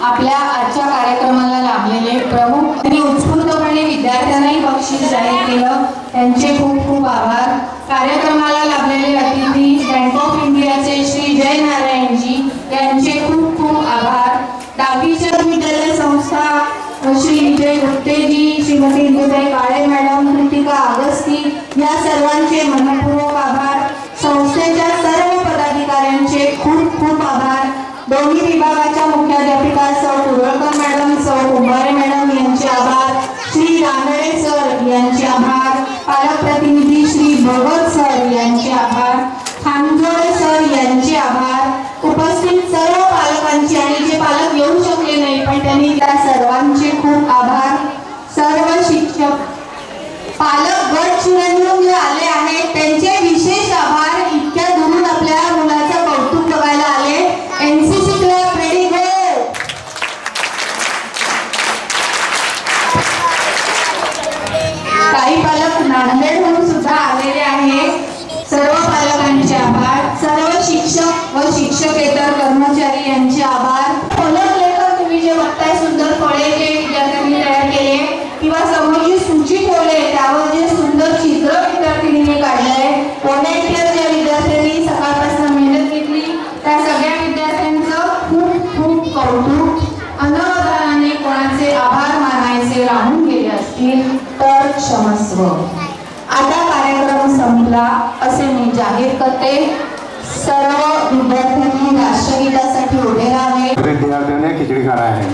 आपल्या आजच्या कार्यक्रमाला लाभलेले प्रमुख आणि उत्स्फूर्तपणे विद्यार्थ्यांनाही बक्षीस जाहीर केलं, त्यांचे खूप खूप आभार. कार्यक्रमाला लाभलेले अतिथी बँक ऑफ इंडियाचे श्री जय नारायणजी यांचे खूप खूप आभार. डावीचंद विद्यालय संस्था श्री विजय गुप्तेजी, श्रीमती इंदुताई काळे मॅडम, कृतिका अगस्ती या सर्वांचे मनपूर्वक आभार. संस्थेच्या सर्व पदाधिकाऱ्यांचे खूप खूप आभार. दोन्ही विभागाच्या मुख्याध्यापिका सौ कुरळकर मॅडम, सौ कुंभारे मॅडम यांचे आभार. श्री रानडे सर यांचे आभार. पालक प्रतिनिधी श्री भगत सर यांचे आभार. खानजोडे सर यांचे आभार. उपस्थित सर्व पालकांचे आणि जे पालक येऊ शकले नाही पण त्यांनी त्या सर्वांचे खूप आभार. सर्व शिक्षक पालक गट चिरंजीव जे आले आहेत त्यांचे विशेष आभार. इतक्या दुरून आपल्या मुलाचं कौतुक बघायला आले. एनसीसी क्लब रेडी गो. काही पालक नांदेडहून सुद्धा आलेले आहेत. सर्व पालकांचे आभार. सर्व शिक्षक व शिक्षकेतर कर्मचारी यांचे आभार. फलक लेखन तुम्ही जे बघताय सुंदर फळे जे विद्यार्थ्यांनी तयार केले किंवा समोर जी सूची ठेवले त्यावर जे सुंदर चित्र विद्यार्थिनीने काढलंय, व्हॉलेंटियर ज्या विद्यार्थ्यांनी सकाळपासून मेहनत घेतली त्या सगळ्या विद्यार्थ्यांचं खूप खूप कौतुक. अनावधानाने कोणाचे आभार मानायचे राहून गेले असतील तर क्षमस्व. आता कार्यक्रम संपला असे मी जाहीर करते. सर्व विद्यार्थ्यांनी राष्ट्रगीतासाठी उभे राहावे. विद्यार्थियों ने खिचड़ी खाना है.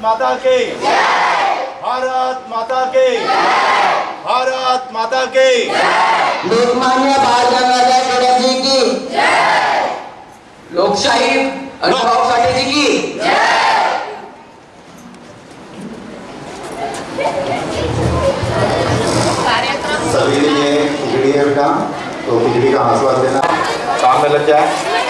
माता के भारत माता के भारत माता के लोकमान्य बाळ गंगाधर टिळक जी की जय. लोकशाही अनुभव साठे जी की जय. सभी के लिए खिचड़ी है बेटा, तो खिचड़ी का आशीर्वाद देना. काम में लग जाए.